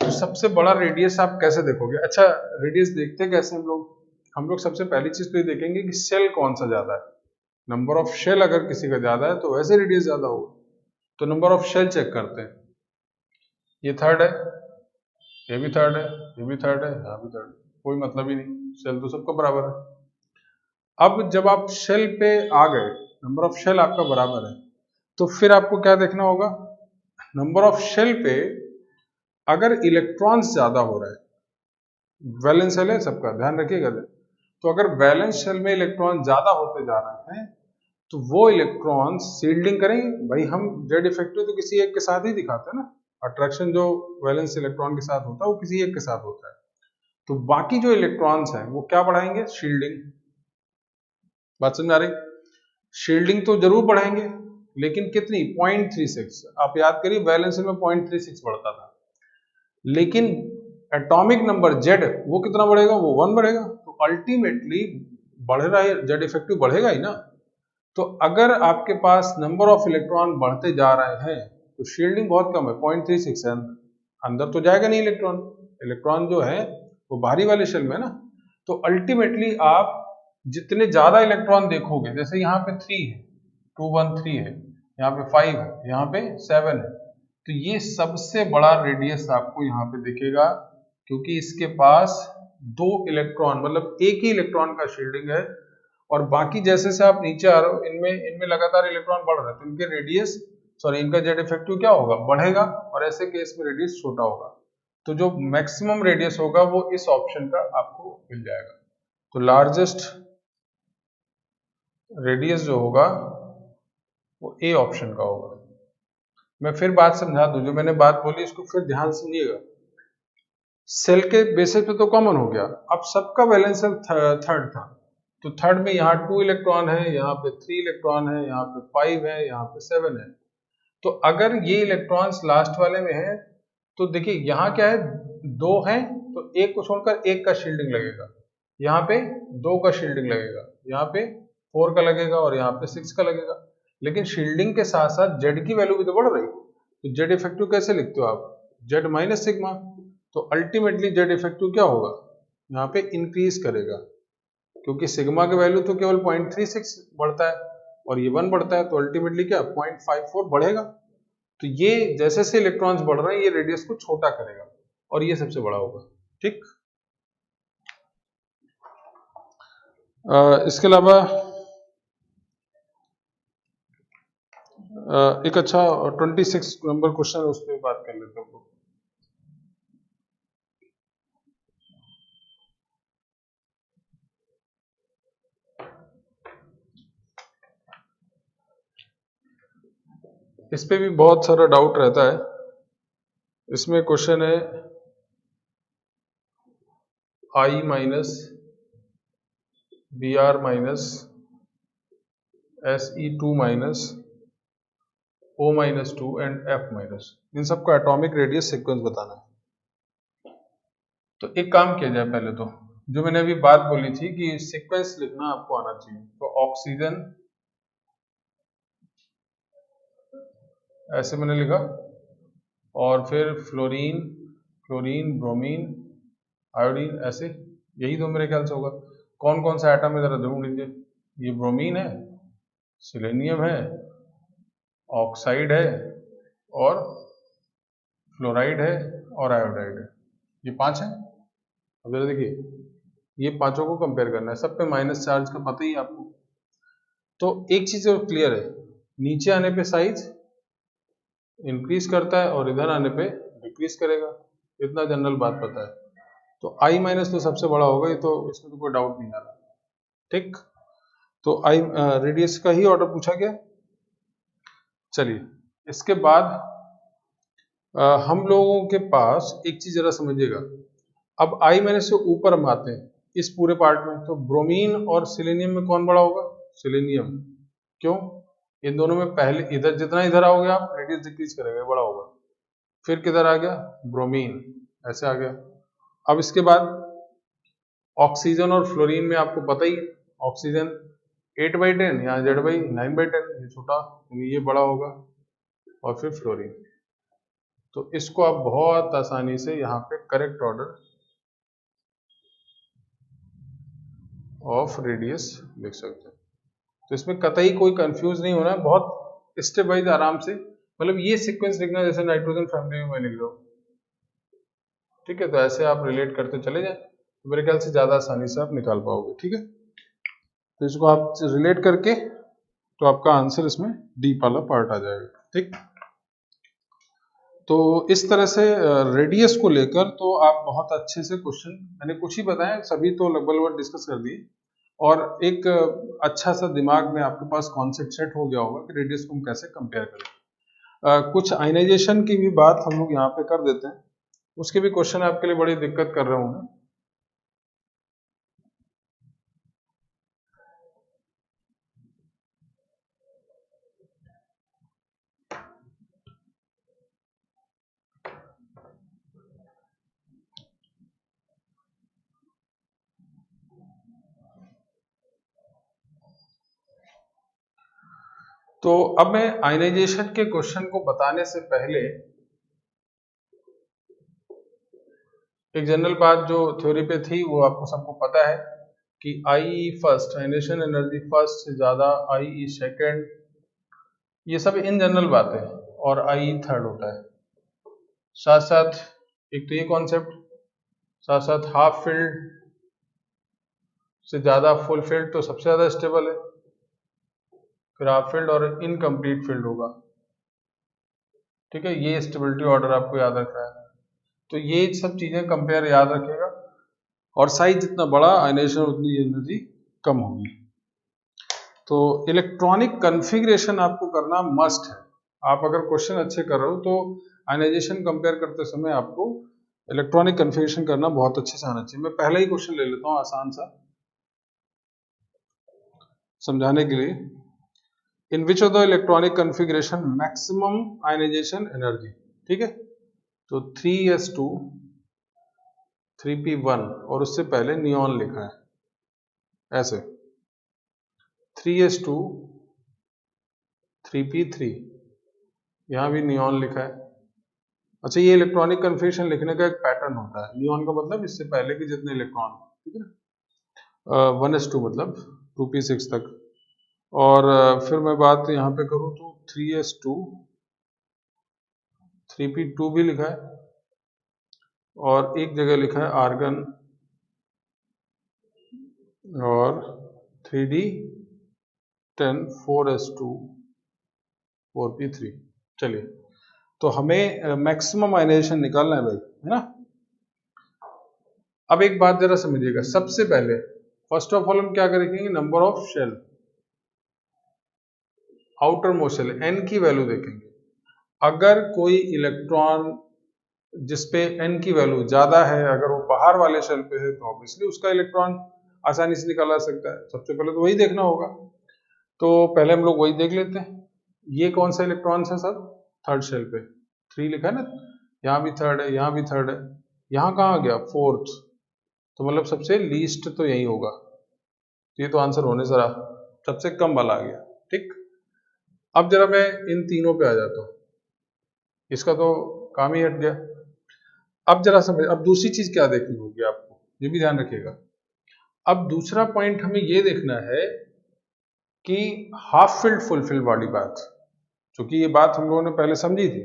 तो सबसे बड़ा रेडियस आप कैसे देखोगे? अच्छा, रेडियस देखते कैसे हम लोग सबसे पहली चीज तो ये देखेंगे कि शेल कौन सा ज्यादा है। नंबर ऑफ शेल अगर किसी का ज्यादा है तो वैसे रेडियस ज्यादा होगा, तो नंबर ऑफ शेल चेक करते हैं। ये थर्ड है, ये भी थर्ड है, ये भी थर्ड है, यहाँ भी थर्ड है, कोई मतलब ही नहीं, शेल तो सबका बराबर है। अब जब आप शेल पे आ गए, नंबर ऑफ शेल आपका बराबर है, तो फिर आपको क्या देखना होगा? नंबर ऑफ शेल पे अगर इलेक्ट्रॉन्स ज्यादा हो रहा है, वैलेंस शेल है सबका, ध्यान रखिएगा, तो अगर वैलेंस शेल में इलेक्ट्रॉन ज्यादा होते जा रहे हैं तो वो इलेक्ट्रॉन शील्डिंग करेंगे। भाई हम जेड इफेक्टिव तो किसी एक के साथ ही दिखाते हैं ना, अट्रैक्शन जो वैलेंस इलेक्ट्रॉन के साथ होता है वो किसी एक के साथ होता है, तो बाकी जो इलेक्ट्रॉन्स हैं वो क्या बढ़ाएंगे? शील्डिंग। बात समझ आ रही? शील्डिंग तो जरूर बढ़ाएंगे, लेकिन कितनी? 0.36। आप याद करिए वैलेंस में 0.36 बढ़ता था, लेकिन एटॉमिक नंबर जेड वो कितना बढ़ेगा? वो 1 बढ़ेगा, तो अल्टीमेटली बढ़ रहा है, जेड इफेक्टिव बढ़ेगा ही ना। तो अगर आपके पास नंबर ऑफ इलेक्ट्रॉन बढ़ते जा रहे हैं तो शील्डिंग बहुत कम है, 0.36 है, अंदर तो जाएगा नहीं इलेक्ट्रॉन, इलेक्ट्रॉन जो है वो बाहरी वाले शेल में है ना। तो अल्टीमेटली आप जितने ज्यादा इलेक्ट्रॉन देखोगे, जैसे यहाँ पे 3 है, 2 1 3 है, यहाँ पे 5 है, यहाँ पे 7 है, तो ये सबसे बड़ा रेडियस आपको यहाँ पे दिखेगा, क्योंकि इसके पास 2 इलेक्ट्रॉन, मतलब एक ही इलेक्ट्रॉन का शील्डिंग है, और बाकी जैसे से आप नीचे आ रहे हो इनमें लगातार इलेक्ट्रॉन बढ़ रहे हैं, तो इनके रेडियस, सॉरी इनका जेड इफेक्टिव क्या होगा? बढ़ेगा, और ऐसे केस में रेडियस छोटा होगा। तो जो मैक्सिमम रेडियस होगा वो इस ऑप्शन का आपको मिल जाएगा। तो लार्जेस्ट रेडियस जो होगा वो ए ऑप्शन का होगा। मैं फिर बात समझा दूं, जो मैंने बात बोली इसको फिर ध्यान सुनिएगा। सेल के बेसिस पे तो कॉमन हो गया, अब सबका वैलेंस थर्ड था, तो थर्ड में यहाँ 2 इलेक्ट्रॉन है, यहाँ पे 3 इलेक्ट्रॉन है, यहाँ पे 5 है, यहाँ पे 7 है। तो अगर ये इलेक्ट्रॉन्स लास्ट वाले में है तो देखिए यहाँ क्या है, 2 है तो एक को छोड़कर एक का शील्डिंग लगेगा, यहाँ पे 2 का शील्डिंग लगेगा, यहाँ पे 4 का लगेगा और यहाँ पे 6 का लगेगा। लेकिन शील्डिंग के साथ साथ जेड की वैल्यू भी तो बढ़ रही, तो जेड इफेक्टिव कैसे लिखते हो आप? Z minus sigma. तो अल्टीमेटली जेड इफेक्टिव क्या होगा? यहाँ पे इंक्रीज करेगा, क्योंकि सिग्मा की वैल्यू तो केवल 0.36 बढ़ता है और ये 1 बढ़ता है, तो अल्टीमेटली क्या 0.54 बढ़ेगा। तो ये जैसे जैसे इलेक्ट्रॉन्स बढ़ रहे हैं ये रेडियस को छोटा करेगा और ये सबसे बड़ा होगा। ठीक, इसके अलावा एक अच्छा 26 नंबर क्वेश्चन है, उस पर बात कर लेते हैं। इस पे भी बहुत सारा डाउट रहता है। इसमें क्वेश्चन है I minus Br minus Se2 minus O minus 2 and F minus, इन सबका एटॉमिक रेडियस सीक्वेंस बताना है। तो एक काम किया जाए, पहले तो जो मैंने अभी बात बोली थी कि सीक्वेंस लिखना आपको आना चाहिए। तो ऑक्सीजन ऐसे मैंने लिखा, और फिर फ्लोरीन, क्लोरीन, ब्रोमीन, आयोडीन, ऐसे, यही तो मेरे ख्याल से होगा। कौन कौन सा एटम है जरा ढूंढ लीजिए। ये ब्रोमीन है, सिलेनियम है, ऑक्साइड है, और फ्लोराइड है, और आयोडाइड है। ये 5 है। अब जरा देखिए, ये पांचों को कंपेयर करना है, सब पे माइनस चार्ज का पता ही है आपको। तो एक चीज और क्लियर है, नीचे आने पे साइज इंक्रीज करता है और इधर आने पे डिक्रीज करेगा, इतना जनरल बात पता है। तो I माइनस तो सबसे बड़ा होगा, ये तो इसमें तो कोई डाउट नहीं आ रहा। ठीक, तो I रेडियस का ही ऑर्डर पूछा गया। चलिए, इसके बाद हम लोगों के पास एक चीज जरा समझिएगा। अब I माइनस से ऊपर हम आते हैं इस पूरे पार्ट में, तो ब्रोमीन और सिलेनियम में कौन बड़ा होगा? सिलेनियम। क्यों? इन दोनों में पहले इधर जितना इधर आओगे आप, रेडियस डिक्रीज करेगा, बड़ा होगा। फिर किधर आ गया? ब्रोमीन, ऐसे आ गया। अब इसके बाद ऑक्सीजन और फ्लोरीन में आपको पता ही है, ऑक्सीजन 8/10, यहाँ Z/9/10, ये छोटा, ये बड़ा होगा। और फिर फ्लोरीन। तो इसको आप बहुत आसानी से यहाँ पे करेक्ट ऑर्डर ऑफ रेडियस लिख सकते हैं। तो इसमें कतई कोई कंफ्यूज नहीं होना है, बहुत स्टेप वाइज आराम से, मतलब ये सीक्वेंस लिखना जैसे नाइट्रोजन फैमिली में मैं लिख रहा हूँ। ठीक है, तो ऐसे आप रिलेट करते चले जाए, तो मेरे ख्याल से ज्यादा आसानी से आप निकाल पाओगे। ठीक है, तो इसको आप रिलेट करके तो आपका आंसर इसमें डी वाला पार्ट आ जाएगा। ठीक, तो इस तरह से रेडियस को लेकर तो आप बहुत अच्छे से क्वेश्चन, मैंने कुछ ही बताए, सभी तो लगभग डिस्कस कर दिए, और एक अच्छा सा दिमाग में आपके पास कॉन्सेप्ट सेट हो गया होगा कि रेडियस को हम कैसे कंपेयर करें। कुछ आयनाइजेशन की भी बात हम लोग यहाँ पे कर देते हैं, उसके भी क्वेश्चन आपके लिए बड़ी दिक्कत कर रहे होंगे। तो अब मैं आयनाइजेशन के क्वेश्चन को बताने से पहले एक जनरल बात जो थ्योरी पे थी वो आपको सबको पता है कि आई फर्स्ट, आयनाइजेशन एनर्जी फर्स्ट से ज्यादा आई सेकंड, ये सब इन जनरल बातें हैं, और आई थर्ड होता है। साथ साथ एक तो ये कॉन्सेप्ट, साथ साथ हाफ फील्ड से ज्यादा फुल फील्ड तो सबसे ज्यादा स्टेबल है, फिर हाफ फील्ड और इनकम्प्लीट फील्ड होगा। ठीक है, ये स्टेबिलिटी ऑर्डर आपको याद रखना है। तो ये सब चीजें कंपेयर याद रखेगा, और साइज जितना बड़ा आयनाइजेशन उतनी एनर्जी कम होगी। तो इलेक्ट्रॉनिक कन्फिग्रेशन आपको करना मस्ट है। आप अगर क्वेश्चन अच्छे कर रहे हो तो आयनाइजेशन कंपेयर करते समय आपको इलेक्ट्रॉनिक कन्फिग्रेशन करना बहुत अच्छे से आना चाहिए। मैं पहला ही क्वेश्चन ले लेता हूँ आसान सा समझाने के लिए। In which of the electronic configuration maximum ionization energy. ठीक है, तो 3s2 3p1, और उससे पहले नियॉन लिखा है ऐसे, 3s2 3p3, यहां भी नियॉन लिखा है। अच्छा, ये इलेक्ट्रॉनिक कन्फिग्रेशन लिखने का एक पैटर्न होता है। नियॉन का मतलब इससे पहले के जितने इलेक्ट्रॉन, ठीक है ना, 1s2 मतलब 2p6 तक। और फिर मैं बात यहाँ पे करूँ तो 3s2 3p2 भी लिखा है, और एक जगह लिखा है आर्गन और 3d10 4s2 4p3। चलिए, तो हमें मैक्सिमम आयनाइजेशन निकालना है भाई, है ना। अब एक बात जरा समझिएगा, सबसे पहले फर्स्ट ऑफ ऑल हम क्या करेंगे, number of shell, outermost shell, n की वैल्यू देखेंगे। अगर कोई इलेक्ट्रॉन जिसपे n की वैल्यू ज्यादा है, अगर वो बाहर वाले शेल पे है, तो ऑब्वियसली उसका इलेक्ट्रॉन आसानी से निकाला जा सकता है। सबसे पहले तो वही देखना होगा, तो पहले हम लोग वही देख लेते हैं। ये कौन सा इलेक्ट्रॉन है सर, थर्ड शेल पे 3 लिखा है ना, यहाँ भी थर्ड है, यहाँ भी थर्ड है, यहाँ कहाँ आ गया फोर्थ, तो मतलब सबसे लीस्ट तो यही होगा। ये तो आंसर होने जरा सबसे कम वाला आ गया, ठीक। अब जरा मैं इन तीनों पे आ जाता हूँ, इसका तो काम ही हट गया। अब जरा समझ, अब दूसरी चीज क्या देखनी होगी आपको, ये भी ध्यान रखिएगा। अब दूसरा पॉइंट हमें ये देखना है कि हाफ फिल्ड फुलफिल्ड वाली बात, क्योंकि ये बात हम लोगों ने पहले समझी थी।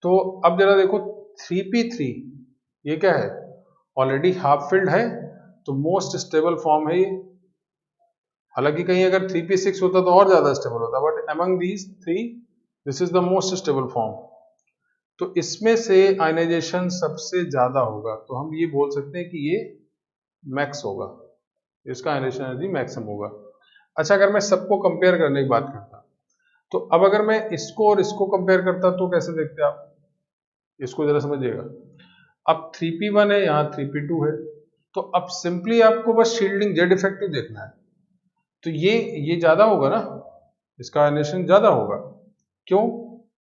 तो अब जरा देखो 3p3 ये क्या है, ऑलरेडी हाफ फिल्ड है, तो मोस्ट स्टेबल फॉर्म है ये। हालांकि कहीं अगर 3p6 होता तो और ज्यादा स्टेबल होता, but among these three this is the most stable form. तो इसमें से आयनाइजेशन सबसे ज्यादा होगा, तो हम ये बोल सकते हैं कि ये मैक्स होगा, इसका आयनाइजेशन एनर्जी मैक्सिमम होगा। अच्छा, अगर मैं सबको कंपेयर करने की बात करता, तो अब अगर मैं इसको और इसको कंपेयर करता तो कैसे देखते आप, इसको जरा समझिएगा। अब 3p1 है, यहाँ 3p2 है, तो अब सिंपली आपको बस शील्डिंग जेड इफेक्टिव देखना है, तो ये ज्यादा होगा ना, इसका आयनाइजेशन ज्यादा होगा। क्यों,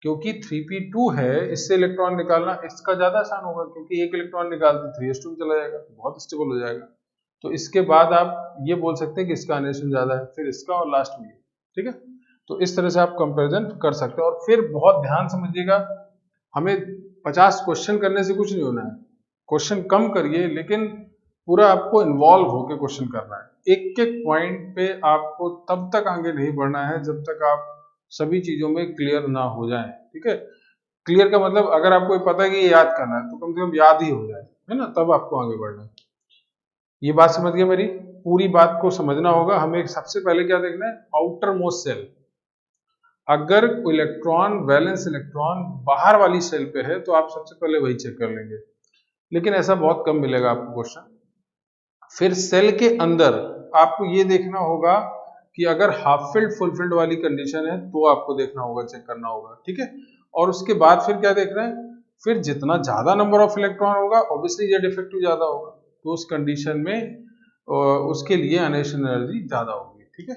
क्योंकि 3p2 है, इससे इलेक्ट्रॉन निकालना इसका ज्यादा आसान होगा, क्योंकि एक इलेक्ट्रॉन निकालते 3s2 में चला जाएगा, बहुत स्टेबल हो जाएगा। तो इसके बाद आप ये बोल सकते हैं कि इसका आयनाइजेशन ज्यादा है, फिर इसका, और लास्ट में, ठीक है। तो इस तरह से आप कंपैरिजन कर सकते हो। और फिर बहुत ध्यान समझिएगा, हमें 50 क्वेश्चन करने से कुछ नहीं होना है, क्वेश्चन कम करिए, लेकिन पूरा आपको इन्वॉल्व होकर क्वेश्चन करना है। एक एक पॉइंट पे आपको तब तक आगे नहीं बढ़ना है जब तक आप सभी चीजों में क्लियर ना हो जाए, ठीक है। क्लियर का मतलब, अगर आपको पता है कि ये याद करना है, तो कम से कम याद ही हो जाए, है ना, तब आपको आगे बढ़ना है। ये बात समझ गए मेरी, पूरी बात को समझना होगा। हमें सबसे पहले क्या देखना है, आउटर मोस्ट सेल। अगर इलेक्ट्रॉन, वैलेंस इलेक्ट्रॉन बाहर वाली सेल पे है, तो आप सबसे पहले वही चेक कर लेंगे, लेकिन ऐसा बहुत कम मिलेगा आपको क्वेश्चन। फिर सेल के अंदर आपको ये देखना होगा कि अगर हाफ फिल्ड फुल फिल्ड वाली कंडीशन है, तो आपको देखना होगा, चेक करना होगा, ठीक है। और उसके बाद फिर क्या देखना है, फिर जितना ज्यादा नंबर ऑफ इलेक्ट्रॉन होगा, ऑब्वियसली जेड इफेक्टिव ज्यादा होगा, तो उस कंडीशन में उसके लिए आयनाइजेशन एनर्जी ज्यादा होगी, ठीक है।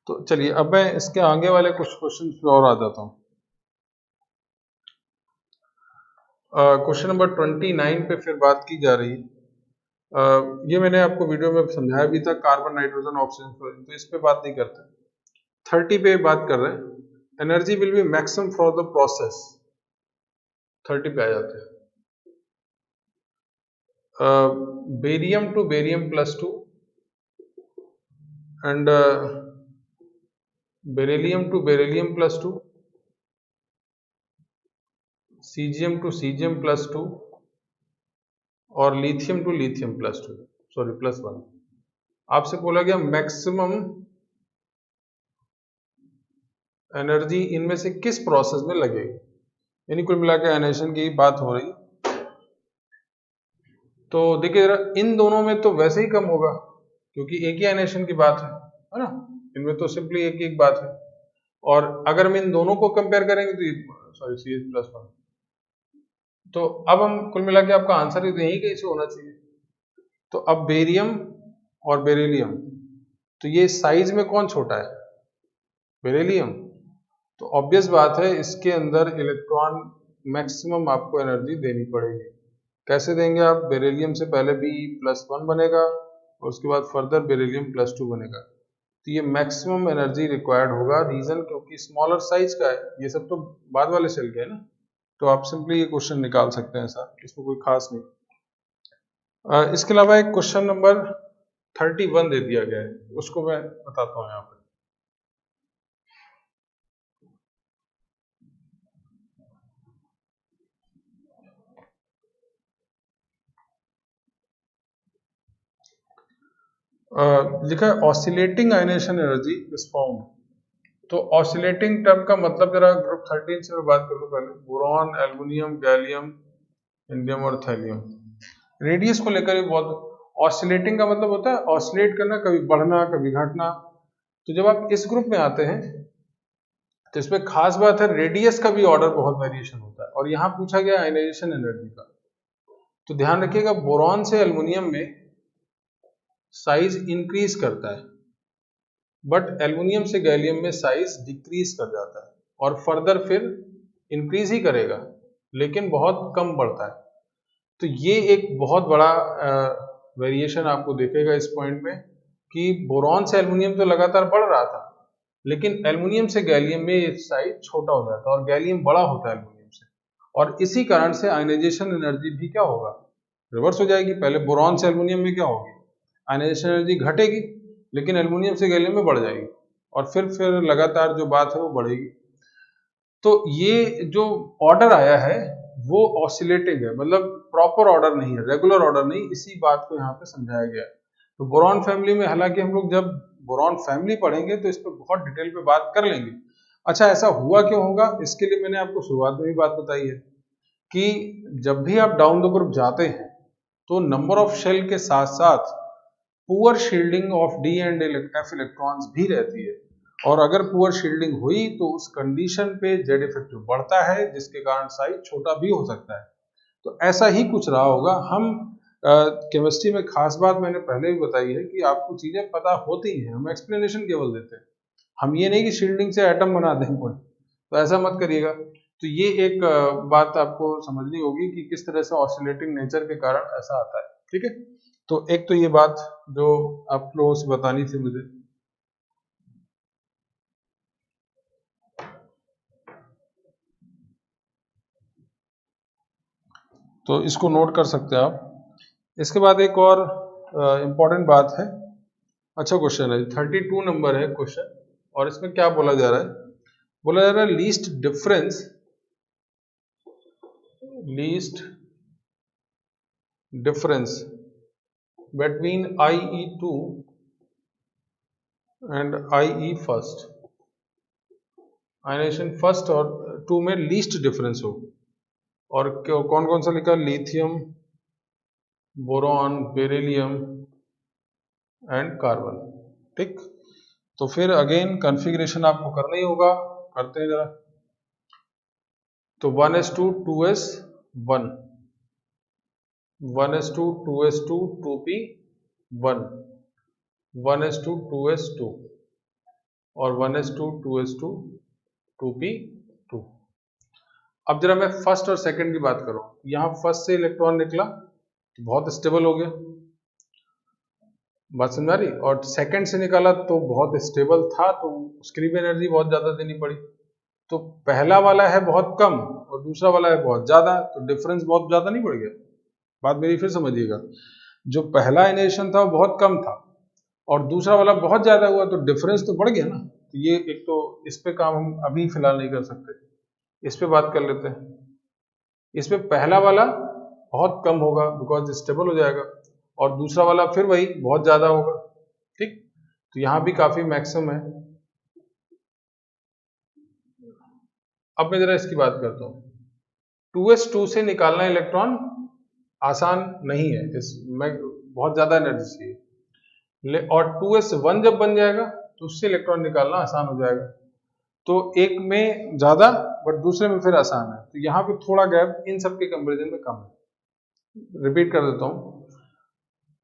तो चलिए, अब मैं इसके आगे वाले कुछ क्वेश्चन पे और आ जाता हूँ। क्वेश्चन नंबर 29 पे फिर बात की जा रही है। ये मैंने आपको वीडियो में समझाया भी था, कार्बन, नाइट्रोजन, ऑक्सीजन, फ्लोरीन, तो इस पे बात नहीं करते। 30 पे बात कर रहे हैं, energy will be maximum for the process. 30 पे आ जाते हैं। Barium to barium +2 and beryllium to beryllium +2, caesium to caesium +2 और लिथियम टू लिथियम +2, सॉरी +1। आपसे बोला गया मैक्सिमम एनर्जी इनमें से किस प्रोसेस में लगेगी, यानी कुल मिला के आयनाइजेशन की बात हो रही। तो देखिए जरा, इन दोनों में तो वैसे ही कम होगा, क्योंकि एक ही आयनाइजेशन की बात है ना, इनमें तो सिंपली एक ही बात है। और अगर हम इन दोनों को कंपेयर करेंगे तो सॉरी CH+1, तो अब हम कुल मिला के आपका आंसर यही कैसे होना चाहिए। तो अब बेरियम और बेरिलियम, तो ये साइज में कौन छोटा है, बेरिलियम, तो ऑब्वियस बात है इसके अंदर इलेक्ट्रॉन मैक्सिमम आपको एनर्जी देनी पड़ेगी। कैसे देंगे आप, बेरिलियम से पहले Be+1 बनेगा और उसके बाद फर्दर बेरिलियम +2 बनेगा, तो ये मैक्सिमम एनर्जी रिक्वायर्ड होगा। रीजन क्योंकि स्मॉलर साइज का है, ये सब तो बाद वाले सेल के है ना, तो आप सिंपली ये क्वेश्चन निकाल सकते हैं सर, इसमें कोई खास नहीं। इसके अलावा एक क्वेश्चन नंबर 31 दे दिया गया है, उसको मैं बताता हूँ यहाँ पे। लिखा है oscillating ionisation energy is found. तो ऑसिलेटिंग टर्म का मतलब जरा ग्रुप 13 से मैं बात कर लूं पहले। बोरॉन, एल्युमिनियम, गैलियम, इंडियम और थैलियम। रेडियस को लेकर भी बहुत, ऑसिलेटिंग का मतलब होता है ऑसिलेट करना, कभी बढ़ना कभी घटना। तो जब आप इस ग्रुप में आते हैं तो इसमें खास बात है रेडियस का भी ऑर्डर बहुत वेरिएशन होता है। और यहां पूछा गया आयनाइजेशन एनर्जी का, तो ध्यान रखिएगा बोरॉन से एल्युमिनियम में साइज इंक्रीज करता है, बट एल्युमिनियम से गैलियम में साइज डिक्रीज कर जाता है, और फर्दर फिर इंक्रीज ही करेगा लेकिन बहुत कम बढ़ता है। तो ये एक बहुत बड़ा वेरिएशन आपको देखेगा इस पॉइंट में कि बोरॉन से एल्युमिनियम तो लगातार बढ़ रहा था, लेकिन एल्युमिनियम से गैलियम में साइज छोटा हो जाता है और गैलियम बड़ा होता है एल्युमिनियम से। और इसी कारण से आयनाइजेशन एनर्जी भी क्या होगा, रिवर्स हो जाएगी। पहले बोरॉन से एल्युमिनियम में क्या होगी, आयनाइजेशन एनर्जी घटेगी, लेकिन एल्युमिनियम से गैलियम में बढ़ जाएगी, और फिर लगातार जो बात है वो बढ़ेगी। तो ये जो ऑर्डर आया है वो ऑसिलेटिंग है, मतलब प्रॉपर ऑर्डर नहीं है, रेगुलर ऑर्डर नहीं, इसी बात को यहाँ पे समझाया गया है। तो बोरॉन फैमिली में, हालांकि हम लोग जब बोरॉन फैमिली पढ़ेंगे तो इस पर बहुत डिटेल पे बात कर लेंगे। अच्छा, ऐसा हुआ क्यों होगा, इसके लिए मैंने आपको शुरुआत में भी बात बताई है कि जब भी आप डाउन द ग्रुप जाते हैं तो नंबर ऑफ शेल के साथ साथ poor shielding of D and F electrons भी रहती है। और अगर पुअर शील्डिंग हुई तो उस कंडीशन पे जेड इफेक्टिव बढ़ता है, जिसके कारण साइज छोटा भी हो सकता है। तो ऐसा ही कुछ रहा होगा। हम केमिस्ट्री में खास बात मैंने पहले भी बताई है कि आपको चीजें पता होती हैं, हम एक्सप्लेनेशन केवल देते हैं, हम ये नहीं कि शील्डिंग से एटम बना दें कोई, तो ऐसा मत करिएगा। तो ये एक बात आपको समझनी होगी कि किस तरह से ऑसिलेटिंग नेचर के कारण ऐसा आता है। ठीक है, तो एक तो ये बात जो आप लोगों से बतानी थी मुझे। तो इसको नोट कर सकते हैं आप। इसके बाद एक और इम्पॉर्टेंट बात है, अच्छा क्वेश्चन है, 32 नंबर है क्वेश्चन, और इसमें क्या बोला जा रहा है, बोला जा रहा है least difference between IE2 and IE first, ionisation first और 2 में लीस्ट डिफरेंस हो। और कौन कौन सा लिखा, lithium, boron, beryllium and carbon. ठीक, तो फिर अगेन कॉन्फ़िगरेशन आपको करना ही होगा, करते हैं जरा। तो 1s2 2s1, 1s2 2s2 2p1, 1s2 2s2 और 1s2 2s2 2p2। अब जरा मैं फर्स्ट और सेकंड की बात करूं, यहां फर्स्ट से इलेक्ट्रॉन निकला तो बहुत स्टेबल हो गया, बात समझ आ रही, और सेकंड से निकाला तो बहुत स्टेबल था, तो उसके लिए भी एनर्जी बहुत ज्यादा देनी पड़ी। तो पहला वाला है बहुत कम और दूसरा वाला है बहुत ज्यादा, तो डिफरेंस बहुत ज्यादा नहीं बढ़ गया। बात मेरी फिर समझिएगा, जो पहला आयनेशन था वो बहुत कम था और दूसरा वाला बहुत ज्यादा हुआ, तो डिफरेंस तो बढ़ गया ना। तो ये एक तो इस पे काम हम अभी फिलहाल नहीं कर सकते, इस पे बात कर लेते हैं। इसमें पहला वाला बहुत कम होगा बिकॉज स्टेबल हो जाएगा, और दूसरा वाला फिर वही बहुत ज्यादा होगा। ठीक, तो यहां भी काफी मैक्सिमम है। अब मैं जरा इसकी बात करता हूं, 2s2 से निकालना इलेक्ट्रॉन आसान नहीं है, इसमें बहुत ज्यादा एनर्जी चाहिए, और 2s1 जब बन जाएगा तो उससे इलेक्ट्रॉन निकालना आसान हो जाएगा। तो एक में ज्यादा बट दूसरे में फिर आसान है, तो यहाँ पे थोड़ा गैप इन सब के कंपेरिजन में कम है। रिपीट कर देता हूं,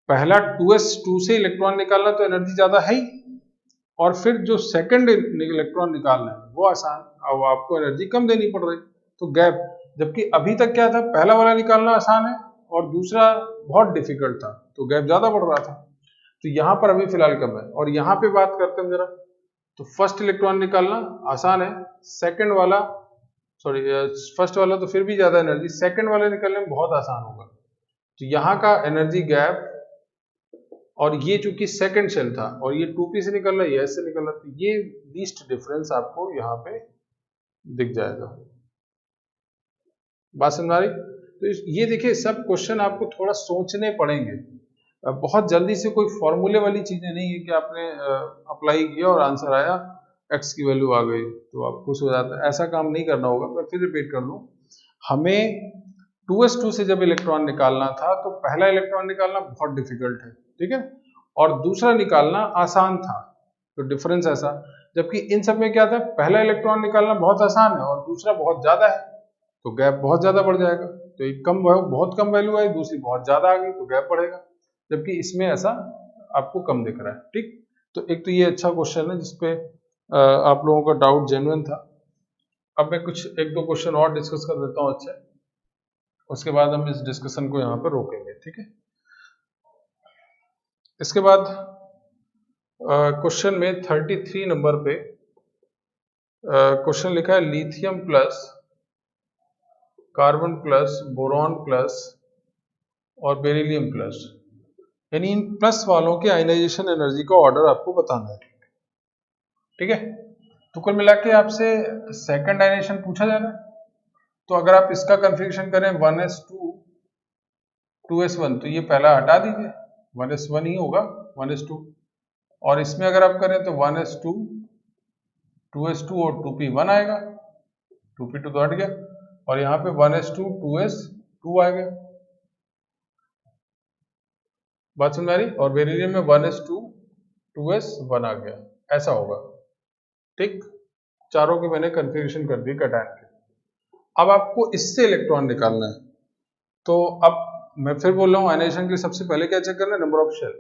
पहला 2s2 से इलेक्ट्रॉन निकालना तो एनर्जी ज्यादा है ही, और फिर जो सेकंड इलेक्ट्रॉन निकालना है वो आसान, अब आपको एनर्जी कम देनी पड़ रही, तो गैप। जबकि अभी तक क्या था, पहला वाला निकालना आसान है और दूसरा बहुत डिफिकल्ट था, तो गैप ज्यादा बढ़ रहा था। तो यहां पर अभी फिलहाल कम है, और यहां पे बात करते हैं जरा, तो फर्स्ट इलेक्ट्रॉन निकालना आसान है, सेकंड वाला सॉरी फर्स्ट वाला तो फिर भी ज्यादा एनर्जी, सेकंड वाले निकालने में बहुत आसान होगा। तो यहाँ का एनर्जी गैप, और ये चूंकि सेकंड शेल था और ये 2p से निकल रहा है, ये ऐसे निकल रहा है, तो ये लीस्ट डिफरेंस आपको यहाँ पे दिख जाएगा। बात समझ आ रही? तो ये देखिए, सब क्वेश्चन आपको थोड़ा सोचने पड़ेंगे, बहुत जल्दी से कोई फॉर्मूले वाली चीजें नहीं है कि आपने अप्लाई किया और आंसर आया, एक्स की वैल्यू आ गई तो आप खुश हो जाते हैं। ऐसा काम नहीं करना होगा। मैं फिर रिपीट कर दूं, हमें 2s2 से जब इलेक्ट्रॉन निकालना था तो पहला इलेक्ट्रॉन निकालना बहुत डिफिकल्ट है, ठीक है, और दूसरा निकालना आसान था। तो डिफरेंस ऐसा, जबकि इन सब में क्या था, पहला इलेक्ट्रॉन निकालना बहुत आसान है और दूसरा बहुत ज्यादा है, तो गैप बहुत ज्यादा बढ़ जाएगा। तो एक बहुत कम वैल्यू आई, दूसरी बहुत ज्यादा आ गई तो गैप बढ़ेगा, जबकि इसमें ऐसा आपको कम दिख रहा है। ठीक, तो एक तो ये अच्छा क्वेश्चन है जिसपे आप लोगों का डाउट जेन्युइन था। अब मैं कुछ एक दो क्वेश्चन और डिस्कस कर देता हूँ अच्छे, उसके बाद हम इस डिस्कशन को यहाँ पर रोकेंगे। ठीक है, इसके बाद क्वेश्चन में 33 नंबर पे क्वेश्चन लिखा है lithium plus, carbon plus, boron plus और बेरिलियम प्लस, यानी इन प्लस वालों के आयनाइजेशन एनर्जी का ऑर्डर आपको बताना है। ठीक है, तो कुल मिला के आपसे सेकंड आयनाइजेशन पूछा जा रहा है। तो अगर आप इसका कन्फिग्रेशन करें 1s2 2s1, तो ये पहला हटा दीजिए, 1s1 ही होगा, 1s2। और इसमें अगर आप करें तो 1s2 2s2 और 2p1 आएगा, 2p2 तो हट गया, और यहाँ पे 1s2 2s2 आ गया। बात समझ आ रही? और बेरिलियम में 1s2 2s1 आ गया, ऐसा होगा। ठीक, चारों के मैंने कन्फिग्रेशन कर दी कैटायन के। अब आपको इससे इलेक्ट्रॉन निकालना है। तो अब मैं फिर बोल रहा हूँ, आयनाइजेशन के लिए सबसे पहले क्या चेक करना है, नंबर ऑफ शेल।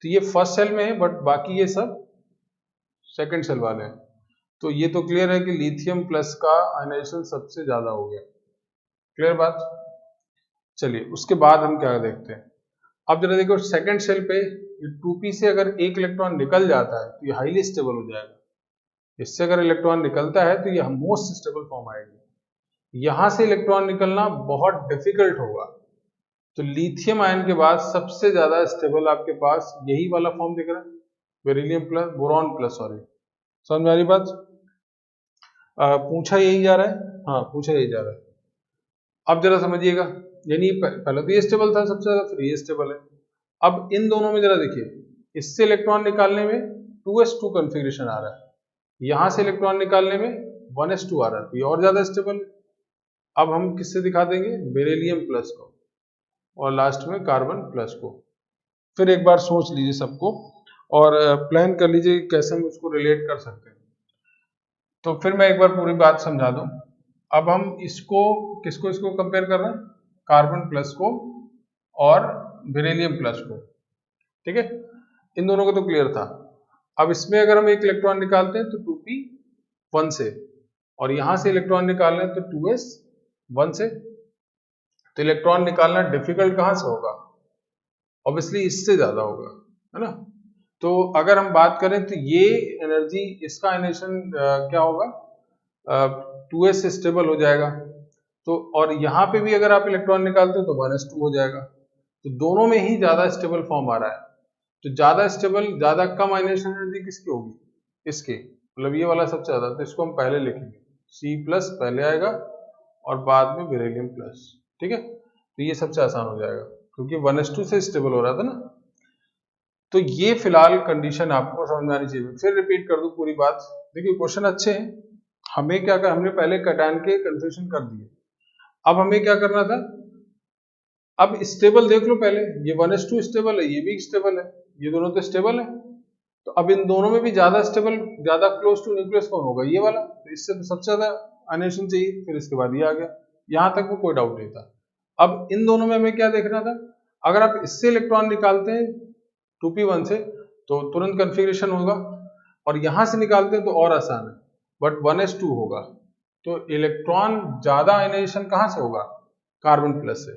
तो ये फर्स्ट सेल में है, बट बाकी ये सब सेकंड सेल वाले हैं। तो ये तो क्लियर है कि लिथियम प्लस का आयनाइजेशन सबसे ज्यादा हो गया। क्लियर बात? चलिए उसके बाद हम क्या देखते हैं। अब जरा देखो, सेकंड सेल पे 2p से अगर एक इलेक्ट्रॉन निकल जाता है तो ये हाईली स्टेबल हो जाएगा। इससे अगर इलेक्ट्रॉन निकलता है तो ये मोस्ट स्टेबल फॉर्म आएगी। यहां से इलेक्ट्रॉन निकलना बहुत डिफिकल्ट होगा। तो लिथियम आयन के बाद सबसे ज्यादा स्टेबल आपके पास यही वाला फॉर्म दिख रहा है, beryllium plus, boron plus, sorry, समझ में आ रही बात? पूछा यही जा रहा है, हाँ पूछा यही जा रहा है। अब जरा समझिएगा, यानी पहले तो ये स्टेबल था सबसे ज्यादा, फिर ये स्टेबल है। अब इन दोनों में जरा देखिए, इससे इलेक्ट्रॉन निकालने में 2s2 कॉन्फ़िगरेशन आ रहा है, यहां से इलेक्ट्रॉन निकालने में 1s2 आ रहा है, तो ये और ज्यादा स्टेबल है। अब हम किससे दिखा देंगे, बेरिलियम प्लस को, और लास्ट में कार्बन प्लस को। फिर एक बार सोच लीजिए सबको और प्लान कर लीजिए कैसे हम उसको रिलेट कर सकते हैं। तो फिर मैं एक बार पूरी बात समझा दूं। अब हम इसको इसको कंपेयर कर रहे हैं, कार्बन प्लस को और बेरिलियम प्लस को। ठीक है, इन दोनों को तो क्लियर था। अब इसमें अगर हम एक इलेक्ट्रॉन निकालते हैं तो 2p1 से, और यहां से इलेक्ट्रॉन निकाल रहे हैं तो 2s1 से। तो इलेक्ट्रॉन निकालना डिफिकल्ट कहां से होगा, ऑब्वियसली इससे ज्यादा होगा, है ना। तो अगर हम बात करें तो ये एनर्जी, इसका आयनाइजेशन क्या होगा, 2s से स्टेबल हो जाएगा। तो और यहाँ पे भी अगर आप इलेक्ट्रॉन निकालते हो तो 1s2 हो जाएगा। तो दोनों में ही ज्यादा स्टेबल फॉर्म आ रहा है। तो ज्यादा स्टेबल, ज्यादा कम आयनाइजेशन एनर्जी किसकी होगी, इसकी, मतलब ये वाला सबसे ज्यादा। तो इसको हम पहले लिखेंगे, C+ पहले आएगा और बाद में बेरिलियम प्लस। ठीक है, तो ये सबसे आसान हो जाएगा क्योंकि 1s2 से स्टेबल हो रहा था ना। तो ये फिलहाल कंडीशन आपको समझ में आनी चाहिए। फिर रिपीट कर दूं पूरी बात। देखिए क्वेश्चन अच्छे हैं, हमें क्या कर, हमने पहले कैटायन के कन्फ्यूजन कर दिए। अब हमें क्या करना था, अब स्टेबल देख लो पहले, ये 1s2 स्टेबल है, ये भी स्टेबल है, ये दोनों तो स्टेबल है। तो अब इन दोनों में भी ज्यादा स्टेबल, ज्यादा क्लोज टू न्यूक्लियस कौन होगा, ये वाला। तो इससे तो सबसे ज्यादा आयनाइजेशन चाहिए, फिर इसके बाद ये आ गया। यहां तक वो कोई डाउट नहीं था। अब इन दोनों में हमें क्या देखना था, अगर आप इससे इलेक्ट्रॉन निकालते हैं 2p1 से तो तुरंत कन्फिग्रेशन होगा, और यहां से निकालते हैं तो और आसान है, बट 1s2 होगा। तो इलेक्ट्रॉन ज्यादा आयनाइजेशन कहां से होगा, कार्बन प्लस से।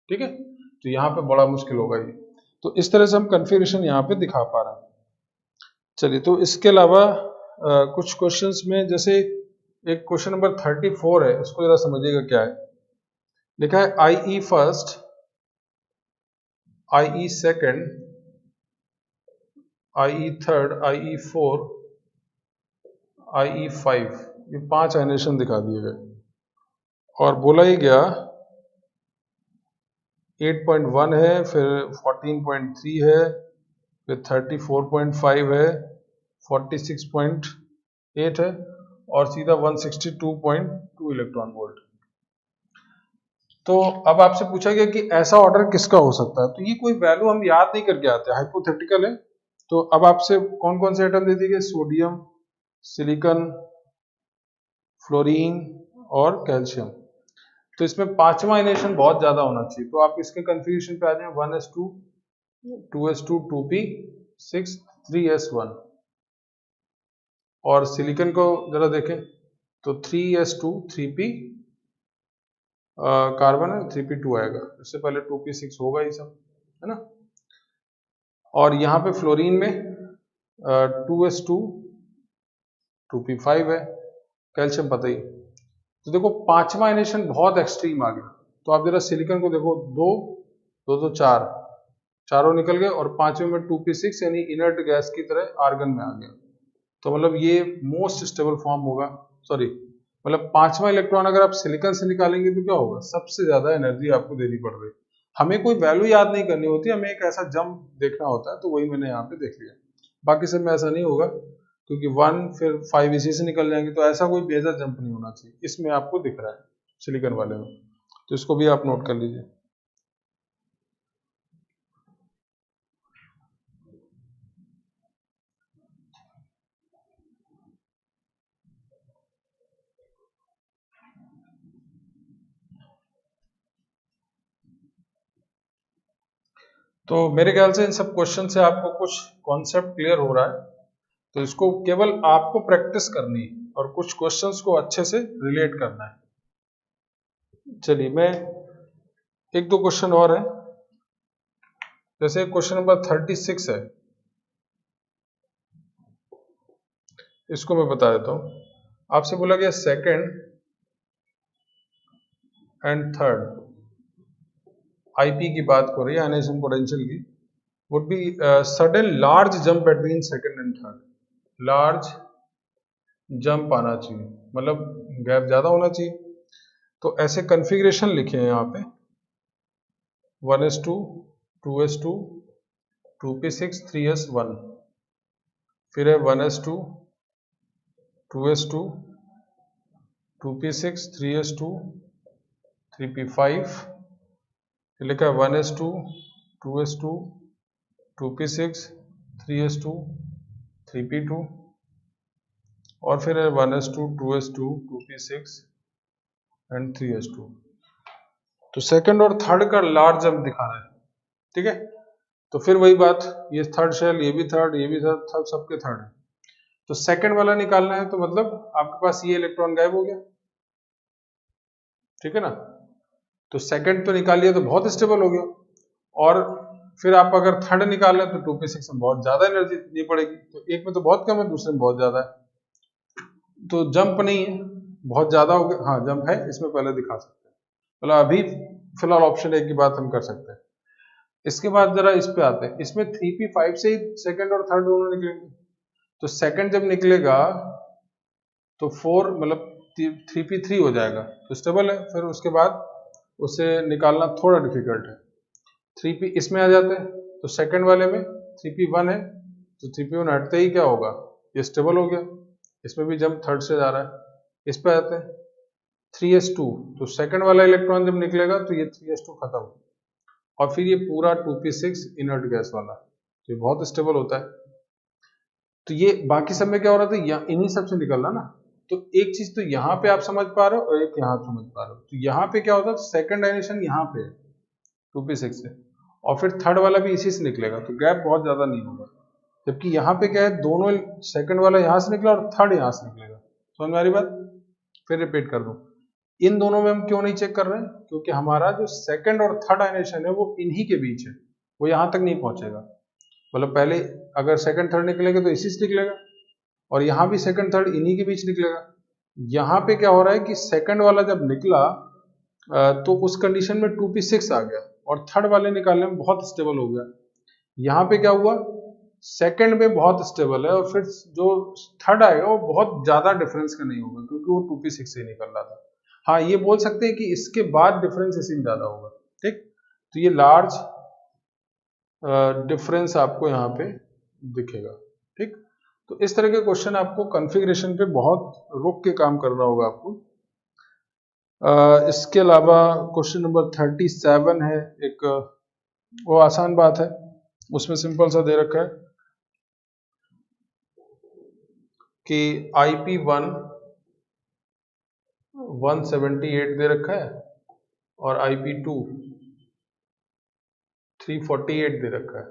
ठीक है, तो यहाँ पे बड़ा मुश्किल होगा ये। तो इस तरह से हम कन्फिग्रेशन यहाँ पे दिखा पा रहे हैं। चलिए, तो इसके अलावा कुछ क्वेश्चंस में, जैसे एक क्वेश्चन नंबर 34 है, इसको जरा समझिएगा क्या है। लिखा है IE first, IE second, IE third, IE four, IE5, ये 5 आयनेशन दिखा दिए गए। और बोला ही गया 8.1 है, फिर 14.3 है, फिर 34.5 है, 46.8 है और सीधा 162.2 इलेक्ट्रॉन वोल्ट। तो अब आपसे पूछा गया कि ऐसा ऑर्डर किसका हो सकता है, तो ये कोई वैल्यू हम याद नहीं करके आते, हाइपोथेटिकल है। तो अब आपसे कौन कौन से एटम दे दिए गए, सोडियम, सिलिकॉन, फ्लोरीन और कैल्शियम। तो इसमें पांचवा आयनेशन बहुत ज्यादा होना चाहिए, तो आप इसके कंफ्यूजन पे आ जाए, 1s2 2s2 2p6 3s1। और सिलिकॉन को जरा देखें तो 3s2 3p कार्बन है, 3p2 आएगा, इससे पहले 2p6 होगा ही सब, है ना। और यहाँ पे फ्लोरीन में 2s2 2p5 है, कैल्शियम पता ही। तो देखो पांचवा आयनेशन बहुत एक्सट्रीम आ गया। तो आप जरा सिलिकॉन को देखो, दो दो दो चार, चारों निकल गए और पांचवें में 2p6 यानी इनर्ट गैस की तरह आर्गन में आ गया। तो मतलब ये मोस्ट स्टेबल फॉर्म होगा, सॉरी मतलब पांचवा इलेक्ट्रॉन अगर आप सिलिकॉन से निकालेंगे तो क्या होगा, सबसे ज्यादा एनर्जी आपको देनी पड़ रही है। हमें कोई वैल्यू याद नहीं करनी होती, हमें एक ऐसा जंप देखना होता है, तो वही मैंने यहाँ पे देख लिया। बाकी सब में ऐसा नहीं होगा क्योंकि 1 फिर 5 इसी से निकल जाएंगे, तो ऐसा कोई मेजर जंप नहीं होना चाहिए। इसमें आपको दिख रहा है सिलिकॉन वाले में, तो इसको भी आप नोट कर लीजिए। तो मेरे ख्याल से इन सब क्वेश्चन से आपको कुछ कॉन्सेप्ट क्लियर हो रहा है, तो इसको केवल आपको प्रैक्टिस करनी है और कुछ क्वेश्चंस को अच्छे से रिलेट करना है। चलिए मैं एक दो क्वेश्चन और है, जैसे क्वेश्चन नंबर 36 है, इसको मैं बता देता हूं। आपसे बोला गया सेकंड एंड थर्ड आईपी की बात हो रही है, आयनाइजेशन पोटेंशियल की, would be sudden large jump between second and third. Large jump आना चाहिए, मतलब गैप ज्यादा होना चाहिए। तो ऐसे कॉन्फ़िगरेशन लिखे हैं यहाँ पे, 1s2 2s2 2p6 3s1, फिर है 1s2 2s2 2p6 3s2 3p5, लिखा है 1s2 2s2 2p6 3s2 3p2 और फिर है 1s2 2s2 2p6 and 3s2। तो सेकंड और थर्ड का लार्ज जंप दिखाना है, ठीक है। तो फिर वही बात, ये थर्ड शेल, ये भी थर्ड, ये भी थर्ड, सबके थर्ड है। तो सेकंड वाला निकालना है, तो मतलब आपके पास ये इलेक्ट्रॉन गायब हो गया, ठीक है ना। तो सेकंड तो निकाल लिया तो बहुत स्टेबल हो गया, और फिर आप अगर थर्ड निकाल रहे हैं तो 2p6 में बहुत ज्यादा एनर्जी देनी पड़ेगी, तो एक में तो बहुत कम है, दूसरे में बहुत ज्यादा है। तो जंप नहीं है, बहुत ज्यादा हो गया, हाँ जंप है, इसमें पहले दिखा सकते हैं, मतलब अभी फिलहाल ऑप्शन ए की बात हम कर सकते हैं। इसके बाद जरा इस पे आते हैं, इसमें 3p5 से ही सेकंड और थर्ड दोनों निकलेंगे। तो सेकंड जब निकलेगा तो 4 मतलब 3p3 हो जाएगा, तो स्टेबल है। फिर उसके बाद उसे निकालना थोड़ा डिफिकल्ट है। 3p इसमें आ जाते हैं, तो सेकंड वाले में 3p1 है, तो 3p1 हटते ही क्या होगा, ये स्टेबल हो गया। इसमें भी जंप थर्ड से जा रहा है। इस पे आते हैं 3s2, तो सेकंड वाला इलेक्ट्रॉन जब निकलेगा तो ये 3s2 खत्म, और फिर ये पूरा 2p6 इनर्ट गैस वाला, तो ये बहुत स्टेबल होता है। तो ये बाकी सब में क्या हो रहा था, इन्हीं सब से निकल रहा ना। तो एक चीज तो यहाँ पे आप समझ पा रहे हो और एक यहाँ समझ पा रहे हो। तो यहाँ पे क्या होता है, सेकंड आयनेशन यहाँ पे है 2p6 से, और फिर थर्ड वाला भी इसी से निकलेगा, तो गैप बहुत ज्यादा नहीं होगा। जबकि यहाँ पे क्या है, दोनों सेकंड वाला यहाँ से निकला और थर्ड यहाँ से निकलेगा। समझ में आ रही बात? फिर रिपीट कर दूं, इन दोनों में हम क्यों नहीं चेक कर रहे हैं, क्योंकि हमारा जो सेकंड और थर्ड आयनेशन है वो इन्हीं के बीच है, वो यहाँ तक नहीं पहुंचेगा। मतलब पहले अगर सेकंड थर्ड निकलेगा तो इसी से निकलेगा, और यहाँ भी सेकंड थर्ड इन्हीं के बीच निकलेगा। यहाँ पे क्या हो रहा है कि सेकंड वाला जब निकला तो उस कंडीशन में 2p6 आ गया, और थर्ड वाले निकालने में बहुत स्टेबल हो गया। यहाँ पे क्या हुआ, सेकंड में बहुत स्टेबल है, और फिर जो थर्ड आएगा वो बहुत ज्यादा डिफरेंस का नहीं होगा, क्योंकि वो 2p6 से निकल रहा था। हाँ ये बोल सकते हैं कि इसके बाद डिफरेंस इसी में ज्यादा होगा, ठीक। तो ये लार्ज डिफरेंस आपको यहाँ पे दिखेगा। ठीक, तो इस तरह के क्वेश्चन आपको कॉन्फ़िगरेशन पे बहुत रुक के काम करना होगा आपको। इसके अलावा क्वेश्चन नंबर 37 है एक, वो आसान बात है, उसमें सिंपल सा दे रखा है कि IP1 178 दे रखा है और IP2 348 दे रखा है,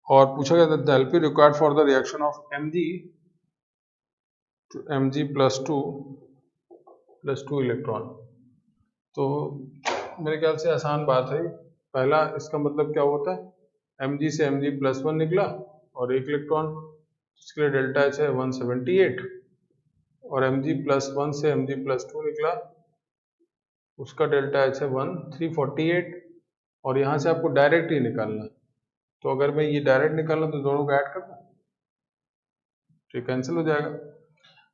और पूछा गया था the LP required for the reaction of Mg to Mg + 2 electron. तो मेरे ख्याल से आसान बात है। पहला इसका मतलब क्या होता है, Mg से Mg+1 निकला और 1 इलेक्ट्रॉन, इसके लिए डेल्टा H है 178, और Mg+1 से Mg+2 निकला, उसका डेल्टा H है 348, और यहाँ से आपको डायरेक्ट ही निकालना है। तो अगर मैं ये डायरेक्ट निकालना तो दोनों को ऐड करना, तो कैंसिल हो जाएगा।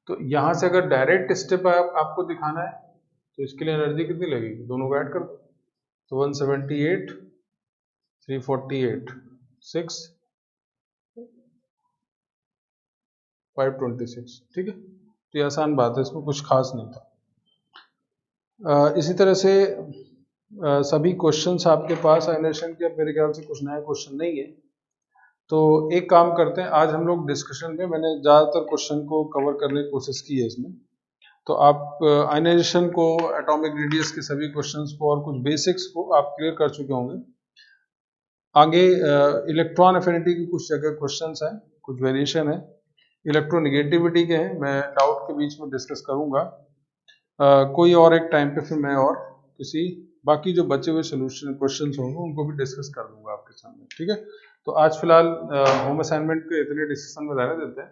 तो यहाँ से अगर डायरेक्ट स्टेप आपको दिखाना है तो इसके लिए एनर्जी कितनी लगेगी, दोनों को ऐड कर दो। तो 178 348 6 526। ठीक है, तो ये आसान बात है, इसमें कुछ खास नहीं था। इसी तरह से सभी क्वेश्चंस आपके पास आयनेशन के, मेरे ख्याल से कुछ नया क्वेश्चन नहीं है। तो एक काम करते हैं, आज हम लोग डिस्कशन में, मैंने ज़्यादातर क्वेश्चन को कवर करने की कोशिश की है इसमें। तो आप आयनाइजेशन को, एटॉमिक रेडियस के सभी क्वेश्चंस को और कुछ बेसिक्स को आप क्लियर कर चुके होंगे। आगे इलेक्ट्रॉन एफिनिटी की कुछ जगह क्वेश्चंस हैं, कुछ वेरिएशन है, इलेक्ट्रोनेगेटिविटी के हैं, मैं डाउट के बीच में डिस्कस करूंगा। कोई और एक टाइम पे फिर मैं और किसी बाकी जो बचे हुए सोल्यूशन क्वेश्चंस होंगे उनको भी डिस्कस कर दूंगा आपके सामने। ठीक है, तो आज फिलहाल होम असाइनमेंट के इतने डिस्कशन में रहने देते हैं।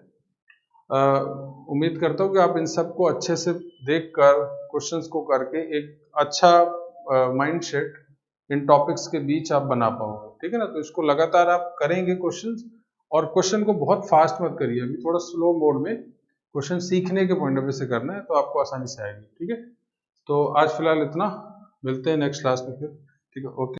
उम्मीद करता हूँ कि आप इन सब को अच्छे से देखकर, क्वेश्चंस को करके एक अच्छा माइंड सेट इन टॉपिक्स के बीच आप बना पाओगे। ठीक है ना, तो इसको लगातार आप करेंगे क्वेश्चंस, और क्वेश्चन को बहुत फास्ट मत करिए, अभी थोड़ा स्लो मोड में क्वेश्चन सीखने के पॉइंट ऑफ व्यू से करना है, तो आपको आसानी से आएगी। ठीक है, तो आज फिलहाल इतना, मिलते हैं नेक्स्ट क्लास में फिर। ठीक है, ओके।